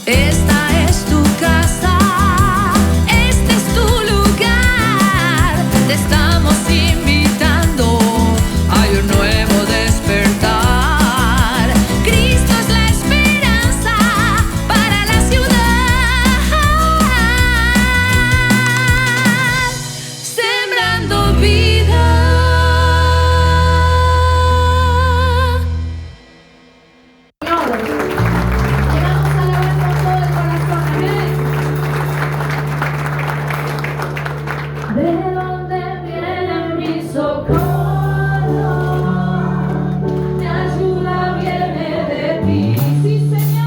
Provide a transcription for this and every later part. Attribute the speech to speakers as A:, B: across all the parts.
A: Esta es tu casa, este es tu lugar. Te estamos invitando, hay un nuevo despertar. Cristo es la esperanza para la ciudad, sembrando vida.
B: ¿De dónde viene mi socorro? Mi ayuda viene de ti. Sí, Señor.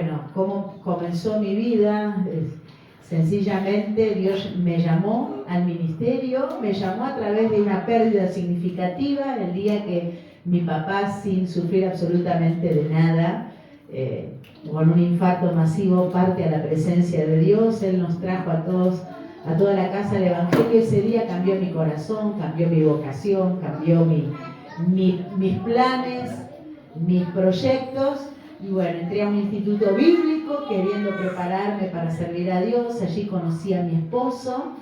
C: bueno, cómo comenzó mi vida. Sencillamente Dios me llamó al ministerio, me llamó a través de una pérdida significativa, el día que mi papá, sin sufrir absolutamente de nada, con un infarto masivo, parte a la presencia de Dios. Él nos trajo a todos, a toda la casa del Evangelio. Ese día cambió mi corazón, cambió mi vocación, cambió mis planes, mis proyectos. Y bueno, entré a un instituto bíblico queriendo prepararme para servir a Dios. Allí conocí a mi esposo,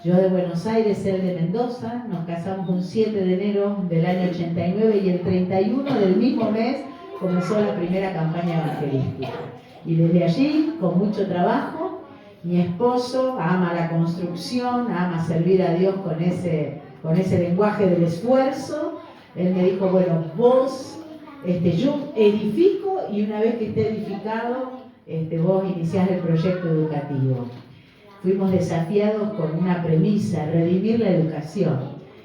C: yo de Buenos Aires, él de Mendoza. Nos casamos un 7 de enero del año 89 y el 31 del mismo mes comenzó la primera campaña evangelística. Y desde allí, con mucho trabajo, mi esposo ama la construcción, ama servir a Dios con ese lenguaje del esfuerzo. Él me dijo, bueno, vos, yo edifico y una vez que esté edificado, vos iniciás el proyecto educativo. Fuimos desafiados con una premisa, redimir la educación.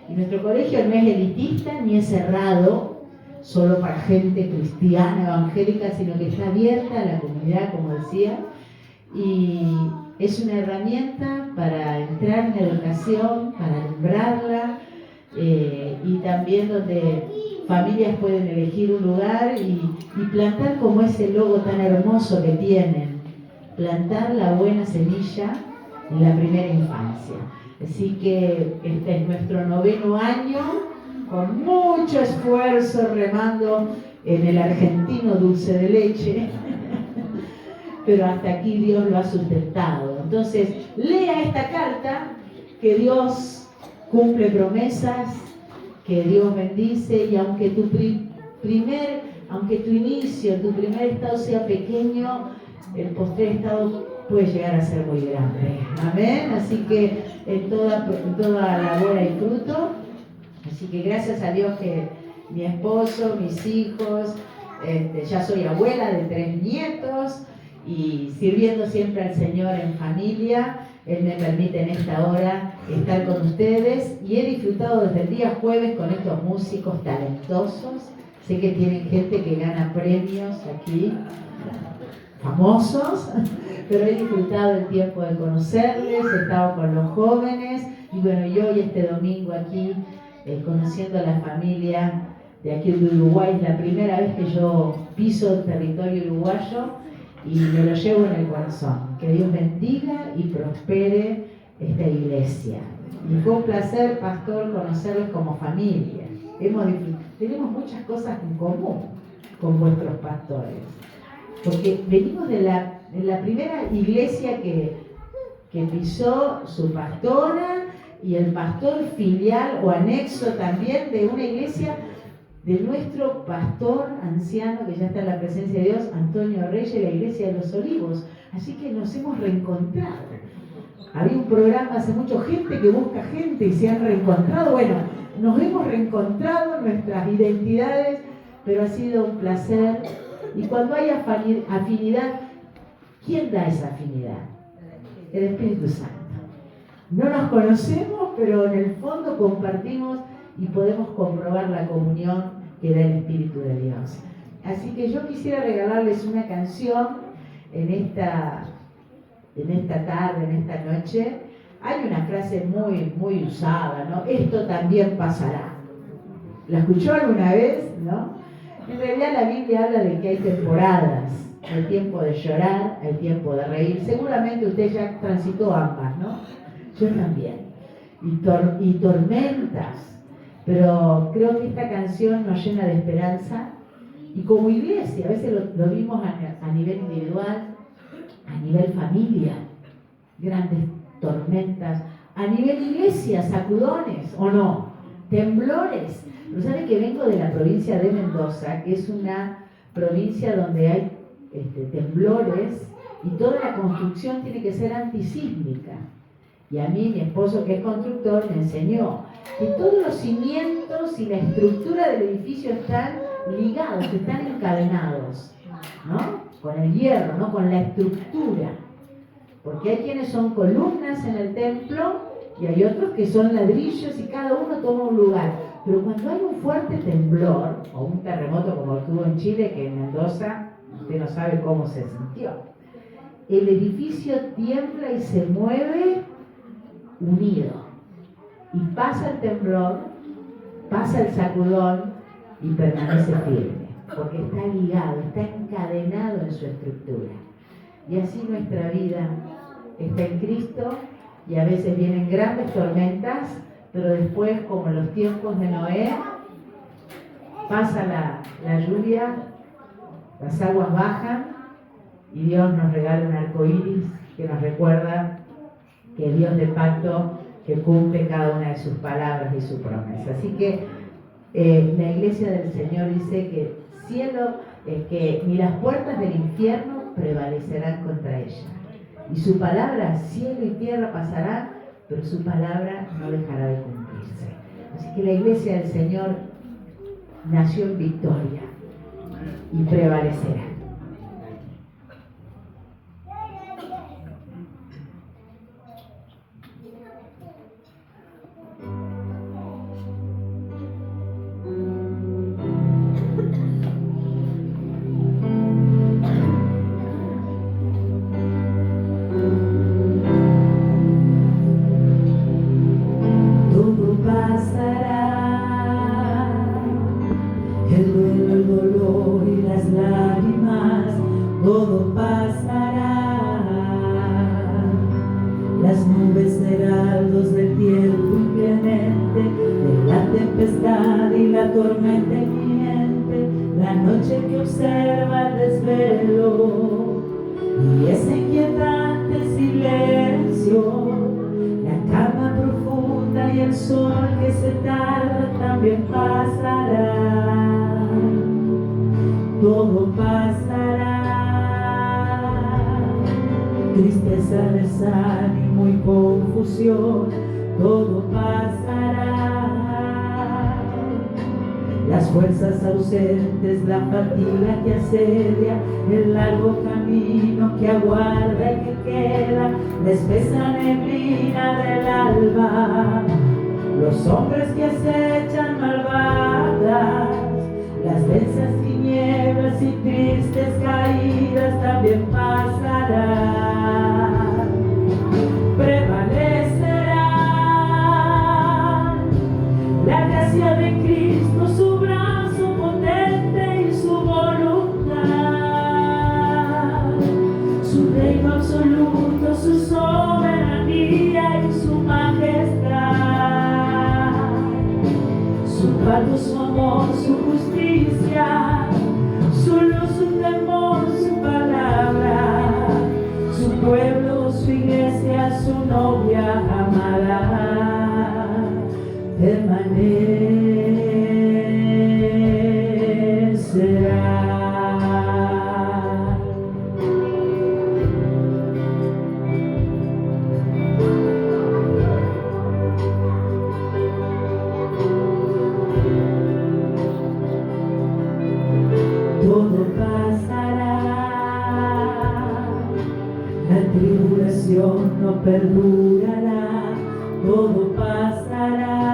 C: Y nuestro colegio no es elitista ni es cerrado solo para gente cristiana, evangélica, sino que está abierta a la comunidad, como decía, y es una herramienta para entrar en la educación, para alumbrarla, y también donde familias pueden elegir un lugar y plantar como ese logo tan hermoso que tienen, plantar la buena semilla en la primera infancia. Así que este es nuestro 9º año, con mucho esfuerzo, remando en el argentino dulce de leche, pero hasta aquí Dios lo ha sustentado. Entonces, lea esta carta, que Dios cumple promesas, que Dios bendice, y aunque tu inicio, tu primer estado sea pequeño, el postrer estado puede llegar a ser muy grande. Amén. Así que en toda labor hay fruto. Así que gracias a Dios que mi esposo, mis hijos, ya soy abuela de 3 nietos y sirviendo siempre al Señor en familia. Él me permite en esta hora estar con ustedes y he disfrutado desde el día jueves con estos músicos talentosos. Sé que tienen gente que gana premios aquí, famosos, pero he disfrutado el tiempo de conocerles, he estado con los jóvenes y bueno, yo hoy este domingo aquí conociendo a la familia de aquí de Uruguay. Es la primera vez que yo piso el territorio uruguayo y me lo llevo en el corazón. Que Dios bendiga y prospere esta iglesia. Y fue un placer, pastor, conocerlos como familia. Tenemos muchas cosas en común con vuestros pastores, porque venimos de la primera iglesia que pisó su pastora y el pastor filial o anexo también de una iglesia de nuestro pastor anciano que ya está en la presencia de Dios, Antonio Reyes, la iglesia de los Olivos. Así que nos hemos reencontrado. Había un programa hace mucho, gente que busca gente y se han reencontrado. Bueno, nos hemos reencontrado nuestras identidades, pero ha sido un placer. Y cuando hay afinidad, ¿quién da esa afinidad? El Espíritu Santo. No nos conocemos, pero en el fondo compartimos y podemos comprobar la comunión que da el Espíritu de Dios. Así que yo quisiera regalarles una canción en esta tarde, en esta noche. Hay una frase muy usada, ¿no? Esto también pasará. ¿La escuchó alguna vez? ¿No? En realidad la Biblia habla de que hay temporadas. Hay tiempo de llorar, hay tiempo de reír. Seguramente usted ya transitó ambas, ¿no? Yo también. Y tormentas. Pero creo que esta canción nos llena de esperanza. Y como iglesia, a veces lo vimos a nivel individual, a nivel familia, grandes tormentas, a nivel iglesia, sacudones, ¿o no? Temblores. Pero sabe que vengo de la provincia de Mendoza, que es una provincia donde hay temblores y toda la construcción tiene que ser antisísmica. Y a mí, mi esposo que es constructor, me enseñó que todos los cimientos y la estructura del edificio están ligados, están encadenados, ¿no? Con el hierro, ¿no? Con la estructura. Porque hay quienes son columnas en el templo y hay otros que son ladrillos y cada uno toma un lugar. Pero cuando hay un fuerte temblor o un terremoto como el que hubo en Chile, que en Mendoza Usted no sabe cómo se sintió. El edificio tiembla y se mueve unido. Y pasa el temblor, pasa el sacudón y permanece firme. Porque está ligado, está encadenado en su estructura. Y así nuestra vida está en Cristo y a veces vienen grandes tormentas, pero después, como en los tiempos de Noé, pasa la lluvia, las aguas bajan y Dios nos regala un arco iris que nos recuerda que es Dios de pacto, que cumple cada una de sus palabras y su promesa. Así que la iglesia del Señor dice que cielo, que ni las puertas del infierno prevalecerán contra ella. Y su palabra, cielo y tierra pasarán, pero su palabra no dejará de cumplirse. Así que la iglesia del Señor nació en victoria y prevalecerá.
D: Todo pasará, las nubes heraldos del tiempo inclemente, de la tempestad y la tormenta inminente, la noche que observa el desvelo y ese inquietante silencio, la calma profunda y el sol que se tarda también pasará, todo pasará. Tristeza, desánimo y confusión, todo pasará. Las fuerzas ausentes, la fatiga que asedia, el largo camino que aguarda y que queda, la espesa neblina del alba, los hombres que acechan malvadas, las densas tinieblas y tristes caídas también pasarán. Prevalecerá la gracia de Cristo, su brazo potente y su voluntad, su reino absoluto, su soberanía y su majestad, su pacto, su amor, su justicia, su luz, su temor, su palabra, su pueblo, su iglesia, su novia amada, permanecerá. Todo pasará, la tribulación no perdurará, todo pasará,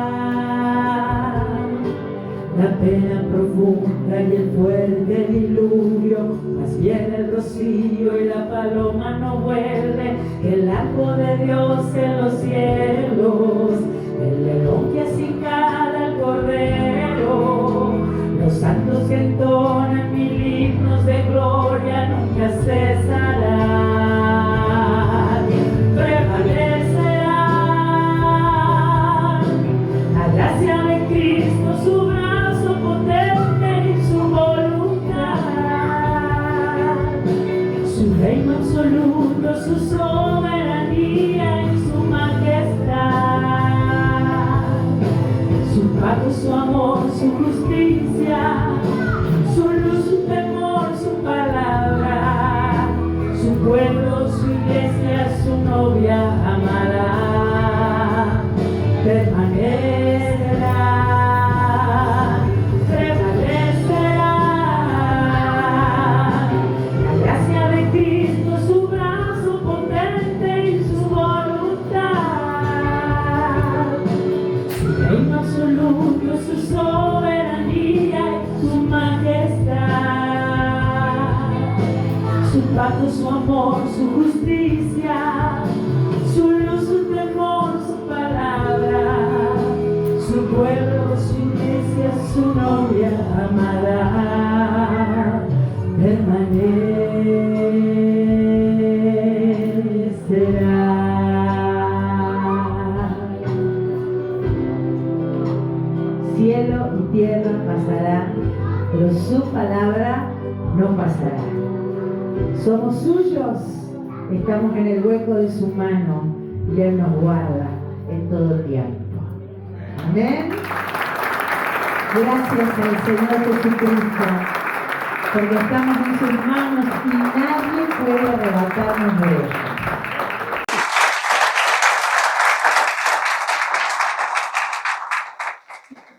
D: la pena profunda y el fuerte diluvio, más bien el rocío y la paloma no vuelve, el arco de Dios en los cielos, el león que acicala al cordero, los santos que entonan mil himnos de gloria nunca cesarán. Prevalecerá la gracia de Cristo, su brazo potente y su voluntad, su reino absoluto, su soberanía y su majestad, su pacto, su amor, su justicia, su luz, su temor, su palabra, su pueblo, su iglesia, su novia amada, permanecerá, prevalecerá la gracia de Cristo, su brazo potente y su voluntad, su reino absoluto, su soberanía y su majestad, amor, su justicia, su luz, su temor, su palabra, su pueblo, su iglesia, su novia amada, permanecerá. Cielo y tierra pasarán, pero su palabra no pasará. Somos suyos, estamos en el hueco de su mano y Él nos guarda en todo tiempo. Amén. Gracias al Señor Jesucristo, porque estamos en sus manos y nadie puede arrebatarnos de ellos.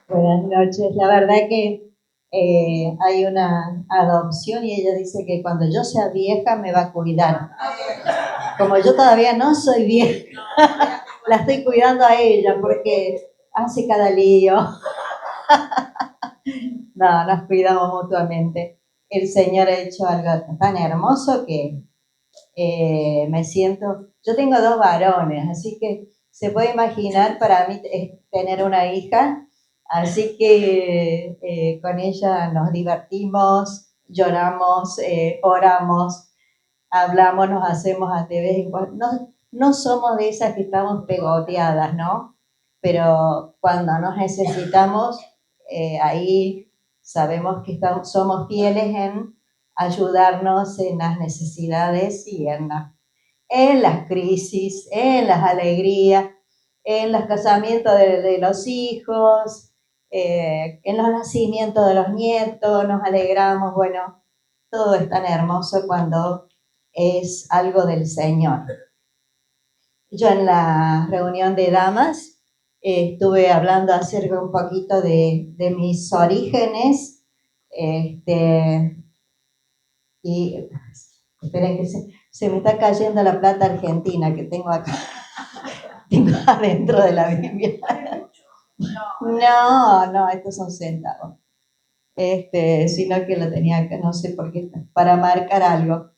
E: Buenas noches. La verdad que hay una adopción y ella dice que cuando yo sea vieja me va a cuidar. Como yo todavía no soy vieja, la estoy cuidando a ella porque hace cada lío. No, nos cuidamos mutuamente. El Señor ha hecho algo tan hermoso que me siento... Yo tengo 2 varones, así que se puede imaginar para mí tener una hija. Así que con ella nos divertimos, lloramos, oramos, hablamos, nos hacemos de vez en cuando. No somos de esas que estamos pegoteadas, ¿no? Pero cuando nos necesitamos, ahí sabemos que somos fieles en ayudarnos en las necesidades y en las crisis, en las alegrías, en los casamientos de los hijos, en los nacimientos de los nietos, nos alegramos. Bueno, todo es tan hermoso cuando es algo del Señor. Yo en la reunión de damas estuve hablando acerca un poquito de mis orígenes, y esperen que se me está cayendo la plata argentina que tengo acá, tengo adentro de la Biblia. No, estos son centavos. Sino que lo tenía acá, no sé por qué, para marcar algo.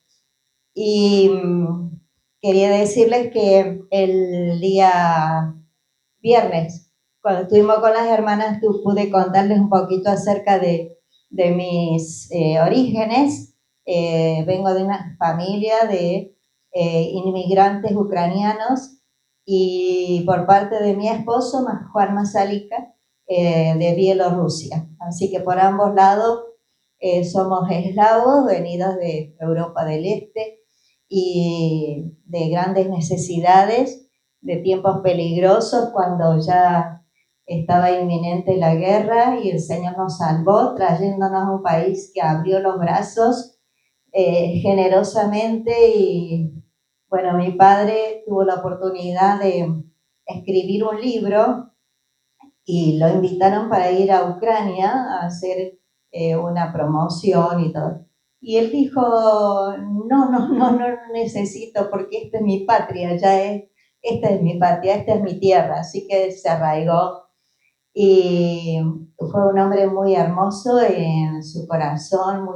E: Y quería decirles que el día viernes, cuando estuvimos con las hermanas, pude contarles un poquito acerca de mis orígenes. Vengo de una familia de inmigrantes ucranianos y por parte de mi esposo, Juan Masalika, de Bielorrusia. Así que por ambos lados somos eslavos, venidos de Europa del Este y de grandes necesidades, de tiempos peligrosos cuando ya estaba inminente la guerra y el Señor nos salvó trayéndonos a un país que abrió los brazos generosamente. Y bueno, mi padre tuvo la oportunidad de escribir un libro y lo invitaron para ir a Ucrania a hacer una promoción y todo. Y él dijo, no necesito porque esta es mi patria, esta es mi patria, esta es mi tierra. Así que se arraigó y fue un hombre muy hermoso en su corazón,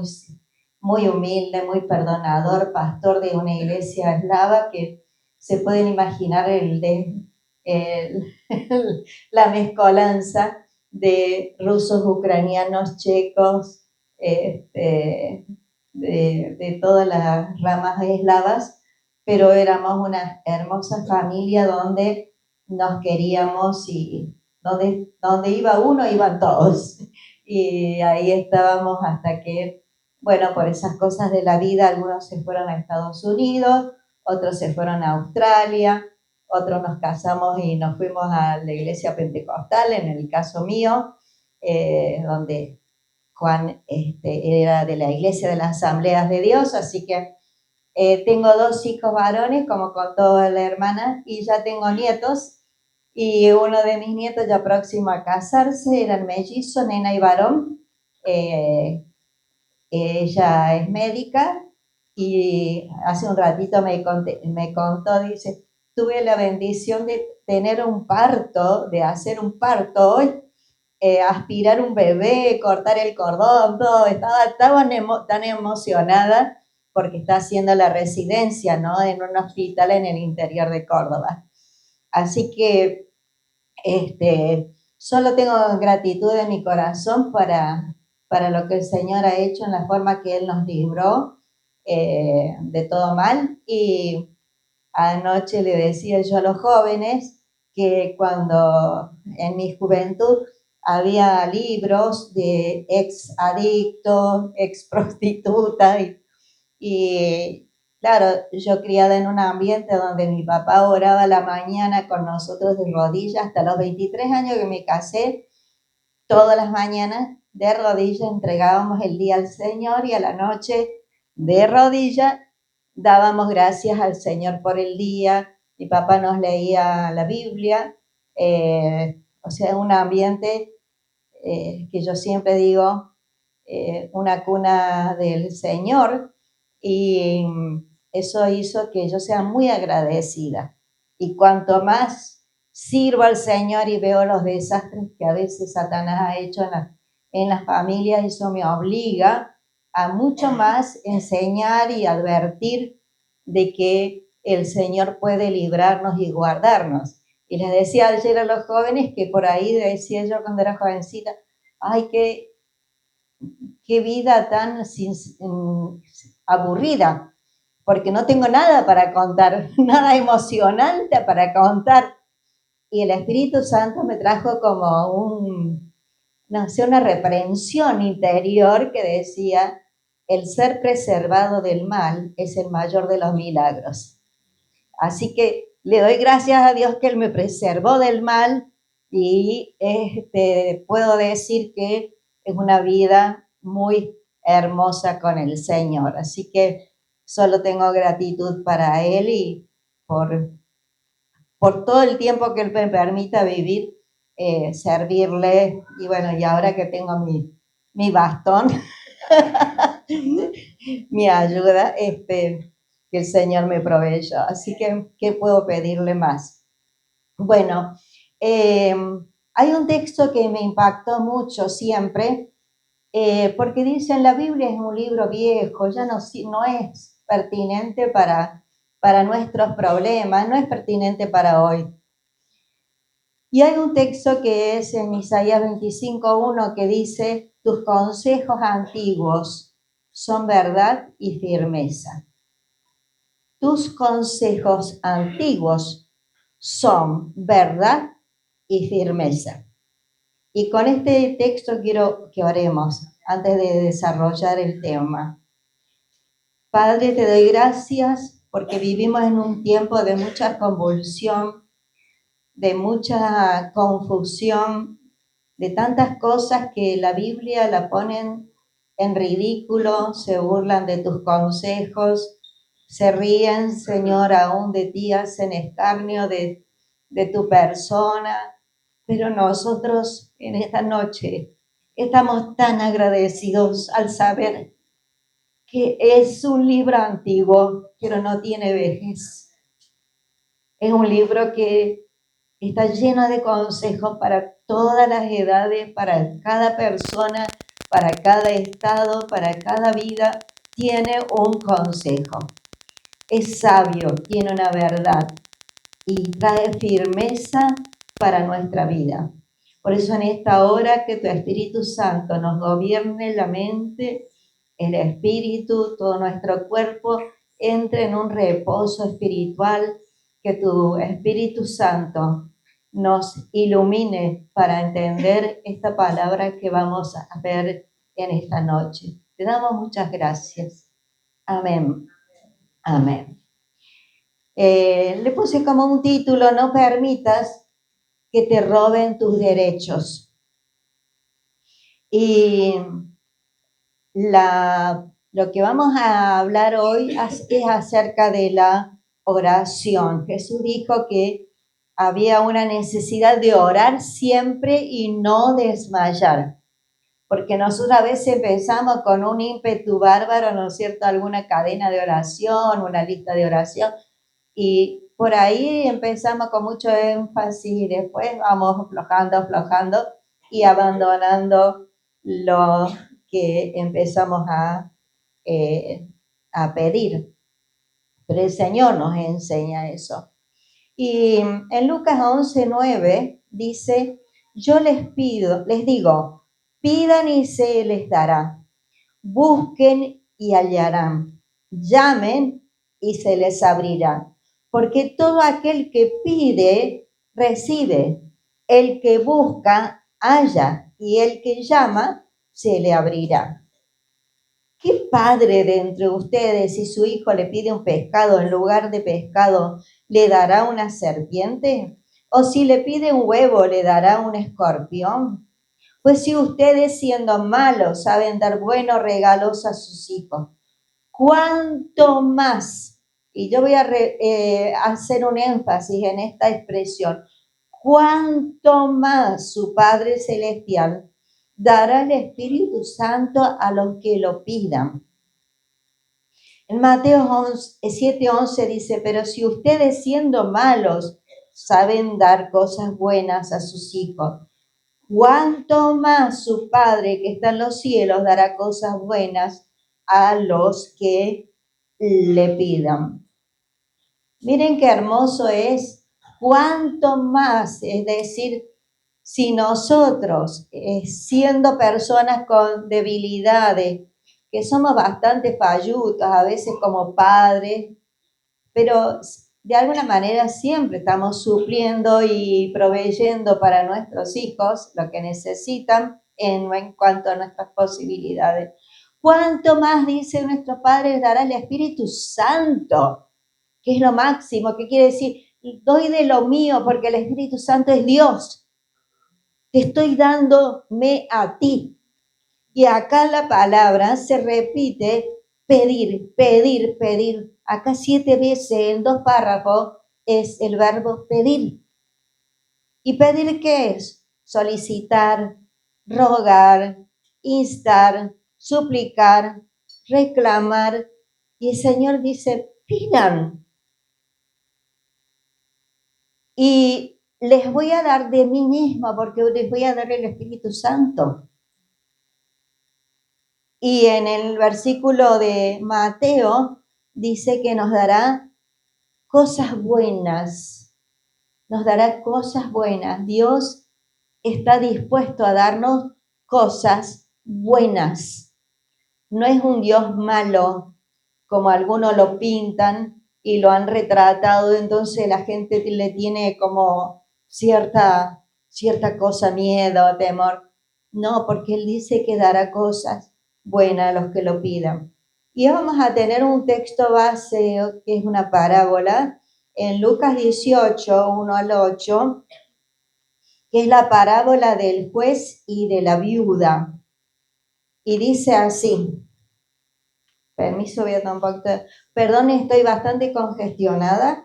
E: muy humilde, muy perdonador, pastor de una iglesia eslava que se pueden imaginar la mezcolanza de rusos, ucranianos, checos, de todas las ramas eslavas, pero éramos una hermosa familia donde nos queríamos y donde iba uno, iban todos. Y ahí estábamos hasta que, bueno, por esas cosas de la vida, algunos se fueron a Estados Unidos, otros se fueron a Australia, otros nos casamos y nos fuimos a la iglesia pentecostal, en el caso mío, donde Juan era de la iglesia de las Asambleas de Dios, así que tengo 2 hijos varones, como contó la hermana, y ya tengo nietos, y uno de mis nietos ya próximo a casarse, eran mellizos, nena y varón. Ella es médica y hace un ratito me contó, dice, tuve la bendición de tener un parto, de hacer un parto hoy, aspirar un bebé, cortar el cordón, todo. Estaba tan emocionada porque está haciendo la residencia, ¿no?, en un hospital en el interior de Córdoba. Así que solo tengo gratitud en mi corazón para lo que el Señor ha hecho en la forma que Él nos libró de todo mal. Y anoche le decía yo a los jóvenes que cuando en mi juventud había libros de ex adictos, ex prostitutas y claro, yo criada en un ambiente donde mi papá oraba a la mañana con nosotros de rodillas, hasta los 23 años que me casé, todas las mañanas de rodillas entregábamos el día al Señor y a la noche de rodillas dábamos gracias al Señor por el día. Mi papá nos leía la Biblia, o sea, un ambiente que yo siempre digo, una cuna del Señor, y eso hizo que yo sea muy agradecida. Y cuanto más sirvo al Señor y veo los desastres que a veces Satanás ha hecho en las familias, eso me obliga a mucho más enseñar y advertir de que el Señor puede librarnos y guardarnos. Y les decía ayer a los jóvenes que por ahí decía yo cuando era jovencita, ay, qué vida tan aburrida, porque no tengo nada para contar, nada emocionante para contar. Y el Espíritu Santo me trajo como una reprensión interior que decía, el ser preservado del mal es el mayor de los milagros. Así que le doy gracias a Dios que Él me preservó del mal y puedo decir que es una vida muy hermosa con el Señor. Así que solo tengo gratitud para Él y por todo el tiempo que Él me permita vivir, servirle. Y bueno, y ahora que tengo mi bastón, mi ayuda, que el Señor me proveyó. Así que, ¿qué puedo pedirle más? Bueno, hay un texto que me impactó mucho siempre, porque dice en la Biblia, es un libro viejo, ya no es pertinente para nuestros problemas, no es pertinente para hoy. Y hay un texto que es en Isaías 25:1 que dice, tus consejos antiguos son verdad y firmeza. Tus consejos antiguos son verdad y firmeza. Y con este texto quiero que oremos antes de desarrollar el tema. Padre, te doy gracias porque vivimos en un tiempo de mucha convulsión, de mucha confusión, de tantas cosas que la Biblia la ponen en ridículo, se burlan de tus consejos, se ríen, Señor, aún de ti, hacen escarnio de tu persona. Pero nosotros en esta noche estamos tan agradecidos al saber que es un libro antiguo, pero no tiene vejez. Es un libro que está lleno de consejos para todas las edades, para cada persona, para cada estado, para cada vida. Tiene un consejo. Es sabio, tiene una verdad y trae firmeza para nuestra vida. Por eso en esta hora que tu Espíritu Santo nos gobierne la mente, el espíritu, todo nuestro cuerpo, entre en un reposo espiritual, que tu Espíritu Santo nos ilumine para entender esta palabra que vamos a ver en esta noche. Te damos muchas gracias. Amén. Amén. Le puse como un título, no permitas que te roben tus derechos. Y lo que vamos a hablar hoy es acerca de la oración. Jesús dijo que había una necesidad de orar siempre y no desmayar. Porque nosotros a veces empezamos con un ímpetu bárbaro, ¿no es cierto?, alguna cadena de oración, una lista de oración, y por ahí empezamos con mucho énfasis y después vamos aflojando y abandonando lo que empezamos a a pedir. Pero el Señor nos enseña eso. Y en Lucas 11:9 dice, yo les digo, pidan y se les dará, busquen y hallarán, llamen y se les abrirá. Porque todo aquel que pide, recibe, el que busca, halla, y el que llama, se le abrirá. ¿Qué padre de entre ustedes, si su hijo le pide un pescado, en lugar de pescado, le dará una serpiente? ¿O si le pide un huevo, le dará un escorpión? Pues si ustedes, siendo malos, saben dar buenos regalos a sus hijos, ¿cuánto más? Y yo voy a hacer un énfasis en esta expresión. ¿Cuánto más su Padre Celestial dará el Espíritu Santo a los que lo pidan? En Mateo 7:11 dice, pero si ustedes siendo malos saben dar cosas buenas a sus hijos, ¿cuánto más su Padre que está en los cielos dará cosas buenas a los que le pidan? Miren qué hermoso es. ¿Cuánto más? Es decir, si nosotros, siendo personas con debilidades, que somos bastante fallutos, a veces como padres, pero de alguna manera siempre estamos supliendo y proveyendo para nuestros hijos lo que necesitan en cuanto a nuestras posibilidades. ¿Cuánto más, dice nuestro Padre, dará el Espíritu Santo? Que es lo máximo, que quiere decir, doy de lo mío porque el Espíritu Santo es Dios. Te estoy dándome a ti. Y acá la palabra se repite, pedir, pedir, pedir. Acá 7 veces en 2 párrafos es el verbo pedir. ¿Y pedir qué es? Solicitar, rogar, instar, suplicar, reclamar. Y el Señor dice, pidan. Y les voy a dar de mí misma porque les voy a dar el Espíritu Santo. Y en el versículo de Mateo dice que nos dará cosas buenas. Nos dará cosas buenas. Dios está dispuesto a darnos cosas buenas. No es un Dios malo, como algunos lo pintan y lo han retratado, entonces la gente le tiene como cierta cosa, miedo, temor. No, porque Él dice que dará cosas buenas a los que lo pidan. Y vamos a tener un texto base, que es una parábola, en Lucas 18, 1 al 8, que es la parábola del juez y de la viuda. Y dice así, permiso, voy a tomar un poquito, perdón, estoy bastante congestionada.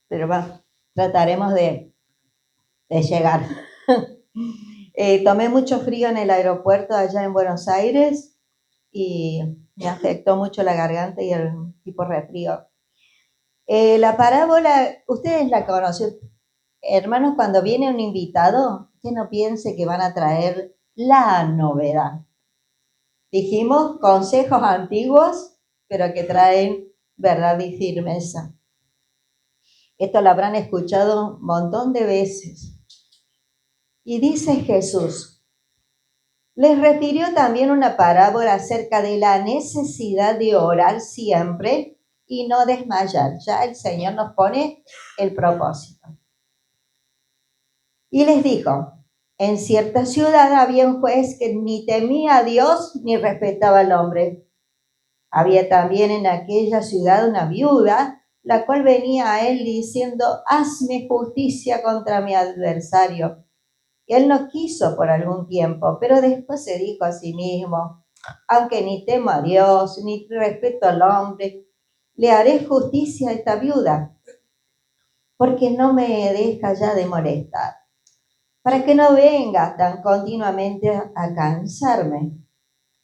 E: Pero trataremos de llegar. Tomé mucho frío en el aeropuerto allá en Buenos Aires y me afectó mucho la garganta y el tipo resfrío. La parábola, ustedes la conocen. Hermanos, cuando viene un invitado, que no piense que van a traer la novedad. Dijimos consejos antiguos, pero que traen verdad y firmeza. Esto lo habrán escuchado un montón de veces. Y dice Jesús, les refirió también una parábola acerca de la necesidad de orar siempre y no desmayar. Ya el Señor nos pone el propósito. Y les dijo, en cierta ciudad había un juez que ni temía a Dios ni respetaba al hombre. Había también en aquella ciudad una viuda, la cual venía a él diciendo, hazme justicia contra mi adversario. Y él no quiso por algún tiempo, pero después se dijo a sí mismo, aunque ni temo a Dios, ni respeto al hombre, le haré justicia a esta viuda, porque no me deja ya de molestar, para que no venga tan continuamente a cansarme.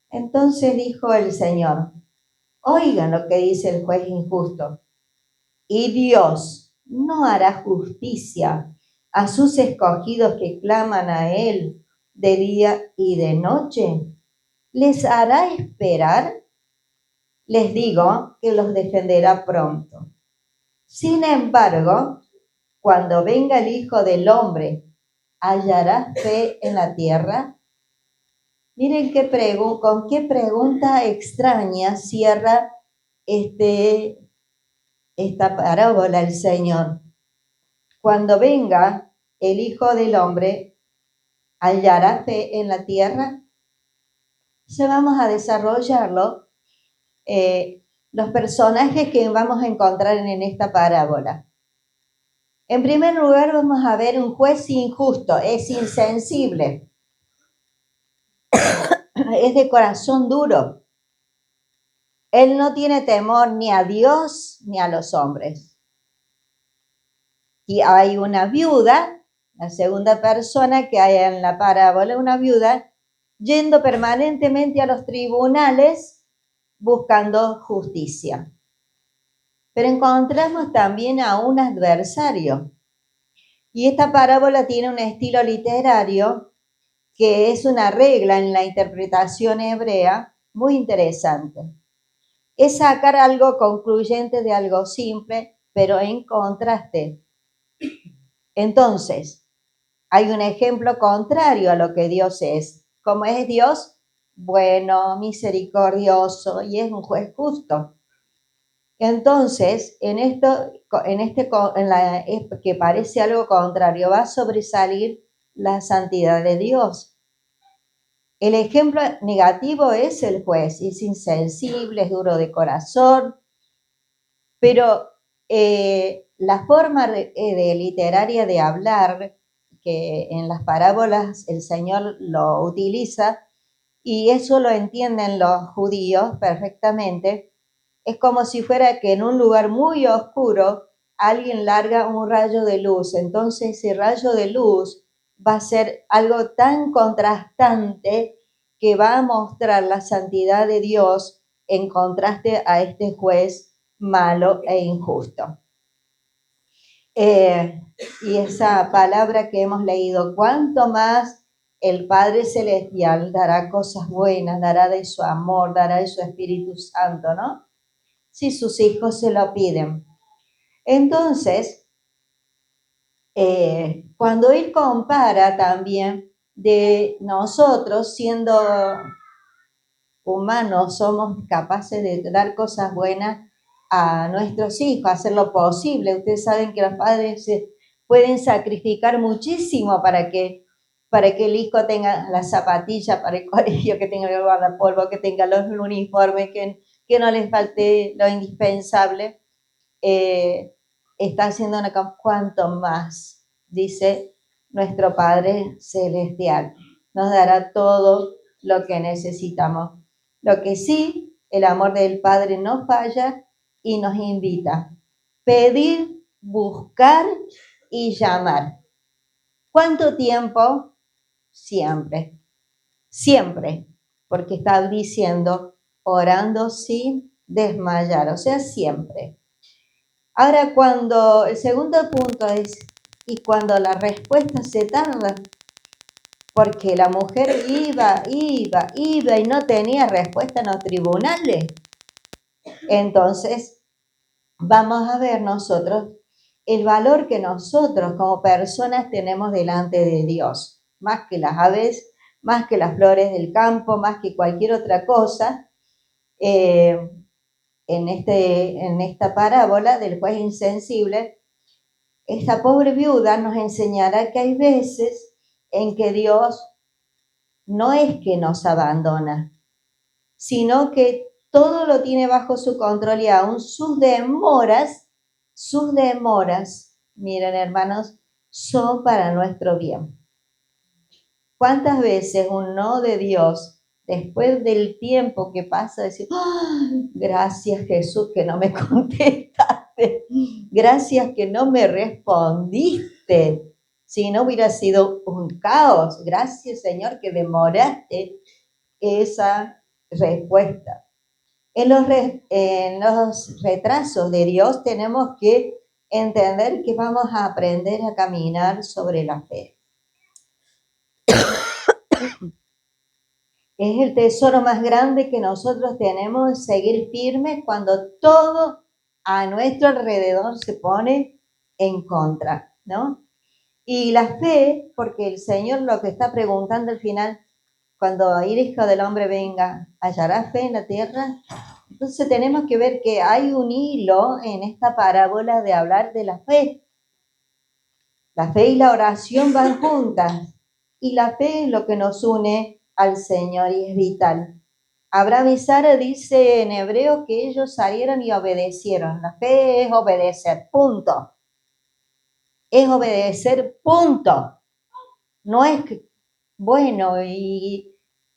E: Entonces dijo el Señor, oigan lo que dice el juez injusto. Y Dios no hará justicia a sus escogidos que claman a Él de día y de noche? ¿Les hará esperar? Les digo que los defenderá pronto. Sin embargo, cuando venga el Hijo del Hombre, ¿hallará fe en la tierra? Miren con qué pregunta extraña cierra esta parábola el Señor. Cuando venga el Hijo del Hombre, ¿hallará fe en la tierra? Entonces vamos a desarrollarlo, los personajes que vamos a encontrar en esta parábola. En primer lugar, vamos a ver un juez injusto, es insensible, es de corazón duro. Él no tiene temor ni a Dios ni a los hombres. Y hay una viuda, la segunda persona que hay en la parábola, una viuda, yendo permanentemente a los tribunales buscando justicia. Pero encontramos también a un adversario. Y esta parábola tiene un estilo literario que es una regla en la interpretación hebrea muy interesante. Es sacar algo concluyente de algo simple, pero en contraste. Entonces, hay un ejemplo contrario a lo que Dios es. ¿Cómo es Dios? Bueno, misericordioso y es un juez justo. Entonces, que parece algo contrario, va a sobresalir la santidad de Dios. El ejemplo negativo es el juez, es insensible, es duro de corazón, pero la forma literaria de hablar, que en las parábolas el Señor lo utiliza, y eso lo entienden los judíos perfectamente, es como si fuera que en un lugar muy oscuro alguien larga un rayo de luz. Entonces ese rayo de luz va a ser algo tan contrastante que va a mostrar la santidad de Dios en contraste a este juez malo e injusto. Y esa palabra que hemos leído, cuánto más el Padre Celestial dará cosas buenas, dará de su amor, dará de su Espíritu Santo, ¿no? Si sus hijos se lo piden. Entonces, cuando él compara también de nosotros siendo humanos, somos capaces de dar cosas buenas a nuestros hijos, hacer lo posible. Ustedes saben que los padres pueden sacrificar muchísimo para que el hijo tenga las zapatillas para el colegio, que tenga el guardapolvo, que tenga los uniformes, que no les falte lo indispensable. Está haciendo cuanto más, dice nuestro Padre Celestial. Nos dará todo lo que necesitamos. Lo que sí, el amor del Padre no falla y nos invita. Pedir, buscar y llamar. ¿Cuánto tiempo? Siempre. Siempre. Porque está diciendo, orando sin desmayar. O sea, siempre. Ahora, cuando el segundo punto es, y cuando la respuesta se tarda, porque la mujer iba y no tenía respuesta en los tribunales. Entonces, vamos a ver nosotros el valor que nosotros como personas tenemos delante de Dios, más que las aves, más que las flores del campo, más que cualquier otra cosa. En esta parábola del juez insensible, esta pobre viuda nos enseñará que hay veces en que Dios no es que nos abandona, sino que todo lo tiene bajo su control y aún sus demoras, miren hermanos, son para nuestro bien. ¿Cuántas veces un no de Dios, después del tiempo que pasa, decir, ¡oh, gracias Jesús que no me contestaste! Gracias que no me respondiste. Si no hubiera sido un caos. Gracias Señor que demoraste esa respuesta. En los retrasos de Dios tenemos que entender que vamos a aprender a caminar sobre la fe. Es el tesoro más grande que nosotros tenemos, seguir firmes cuando todo a nuestro alrededor se pone en contra, ¿no? Y la fe, porque el Señor lo que está preguntando al final, cuando el Hijo del Hombre venga, ¿hallará fe en la tierra? Entonces tenemos que ver que hay un hilo en esta parábola de hablar de la fe. La fe y la oración van juntas, y la fe es lo que nos une al Señor y es vital. Abraham y Sara dice en hebreo que ellos salieron y obedecieron. La fe es obedecer, punto. Es obedecer, punto. No es que, bueno, y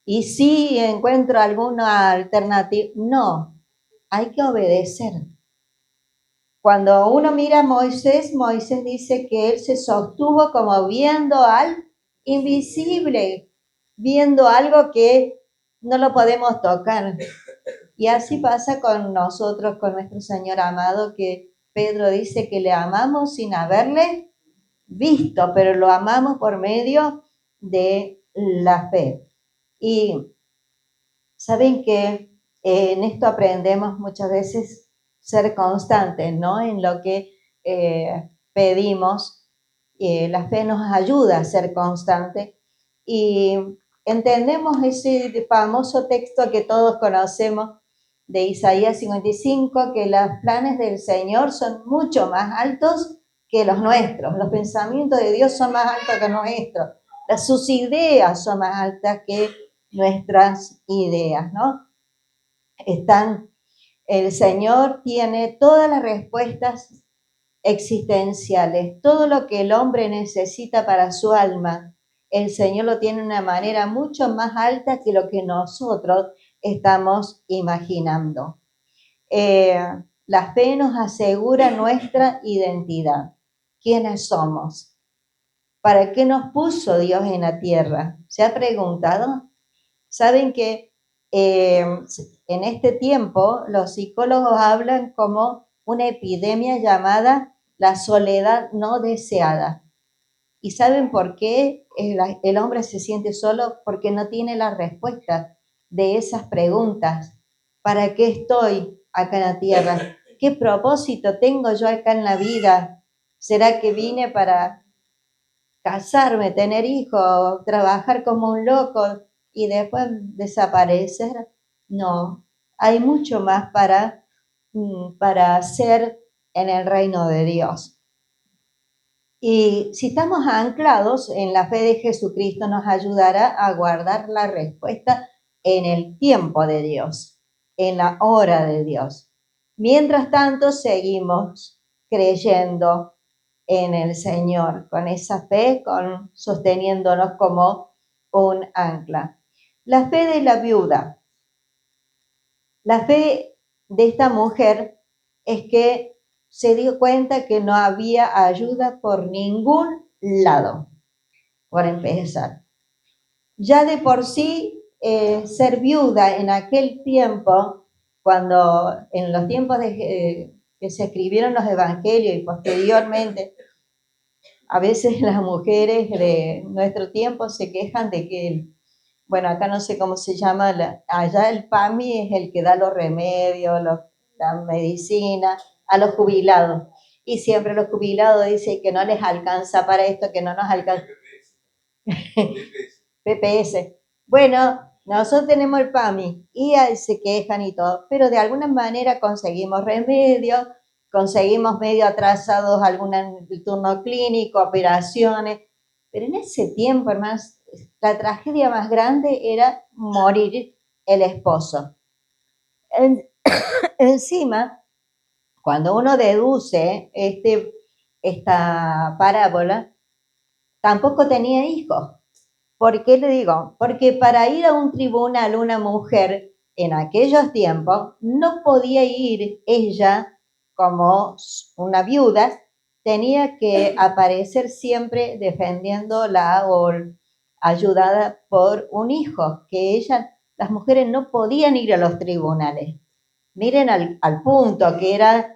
E: si encuentro alguna alternativa. No, hay que obedecer. Cuando uno mira a Moisés, Moisés dice que él se sostuvo como viendo al invisible, viendo algo que no lo podemos tocar. Y así pasa con nosotros, con nuestro Señor amado, que Pedro dice que le amamos sin haberle visto, pero lo amamos por medio de la fe. Y saben que en esto aprendemos muchas veces ser constantes, ¿no? En lo que pedimos, la fe nos ayuda a ser constante y entendemos ese famoso texto que todos conocemos de Isaías 55, que los planes del Señor son mucho más altos que los nuestros, los pensamientos de Dios son más altos que nuestros, sus ideas son más altas que nuestras ideas, ¿no? El Señor tiene todas las respuestas existenciales, todo lo que el hombre necesita para su alma, el Señor lo tiene de una manera mucho más alta que lo que nosotros estamos imaginando. La fe nos asegura nuestra identidad. ¿Quiénes somos? ¿Para qué nos puso Dios en la tierra? ¿Se ha preguntado? Saben que en este tiempo los psicólogos hablan como una epidemia llamada la soledad no deseada. ¿Y saben por qué el hombre se siente solo? Porque no tiene la respuesta de esas preguntas. ¿Para qué estoy acá en la tierra? ¿Qué propósito tengo yo acá en la vida? ¿Será que vine para casarme, tener hijos, trabajar como un loco y después desaparecer? No, hay mucho más para hacer en el reino de Dios. Y si estamos anclados en la fe de Jesucristo, nos ayudará a guardar la respuesta en el tiempo de Dios, en la hora de Dios. Mientras tanto, seguimos creyendo en el Señor, con esa fe, sosteniéndonos como un ancla. La fe de la viuda. La fe de esta mujer es que se dio cuenta que no había ayuda por ningún lado, por empezar. Ya de por sí, ser viuda en aquel tiempo, cuando en los tiempos que se escribieron los evangelios y posteriormente, a veces las mujeres de nuestro tiempo se quejan de que, bueno, acá no sé cómo se llama, allá el PAMI es el que da los remedios, la medicina a los jubilados. Y siempre los jubilados dicen que no les alcanza para esto, que no nos alcanza. PPS. Bueno, nosotros tenemos el PAMI y ahí se quejan y todo, pero de alguna manera conseguimos remedios, conseguimos medio atrasados algún turno clínico, operaciones, pero en ese tiempo, hermanos, la tragedia más grande era morir el esposo. Encima, cuando uno deduce esta parábola, tampoco tenía hijos. ¿Por qué le digo? Porque para ir a un tribunal una mujer en aquellos tiempos no podía ir ella como una viuda, tenía que aparecer siempre defendiéndola o ayudada por un hijo, que las mujeres no podían ir a los tribunales. Miren al punto que era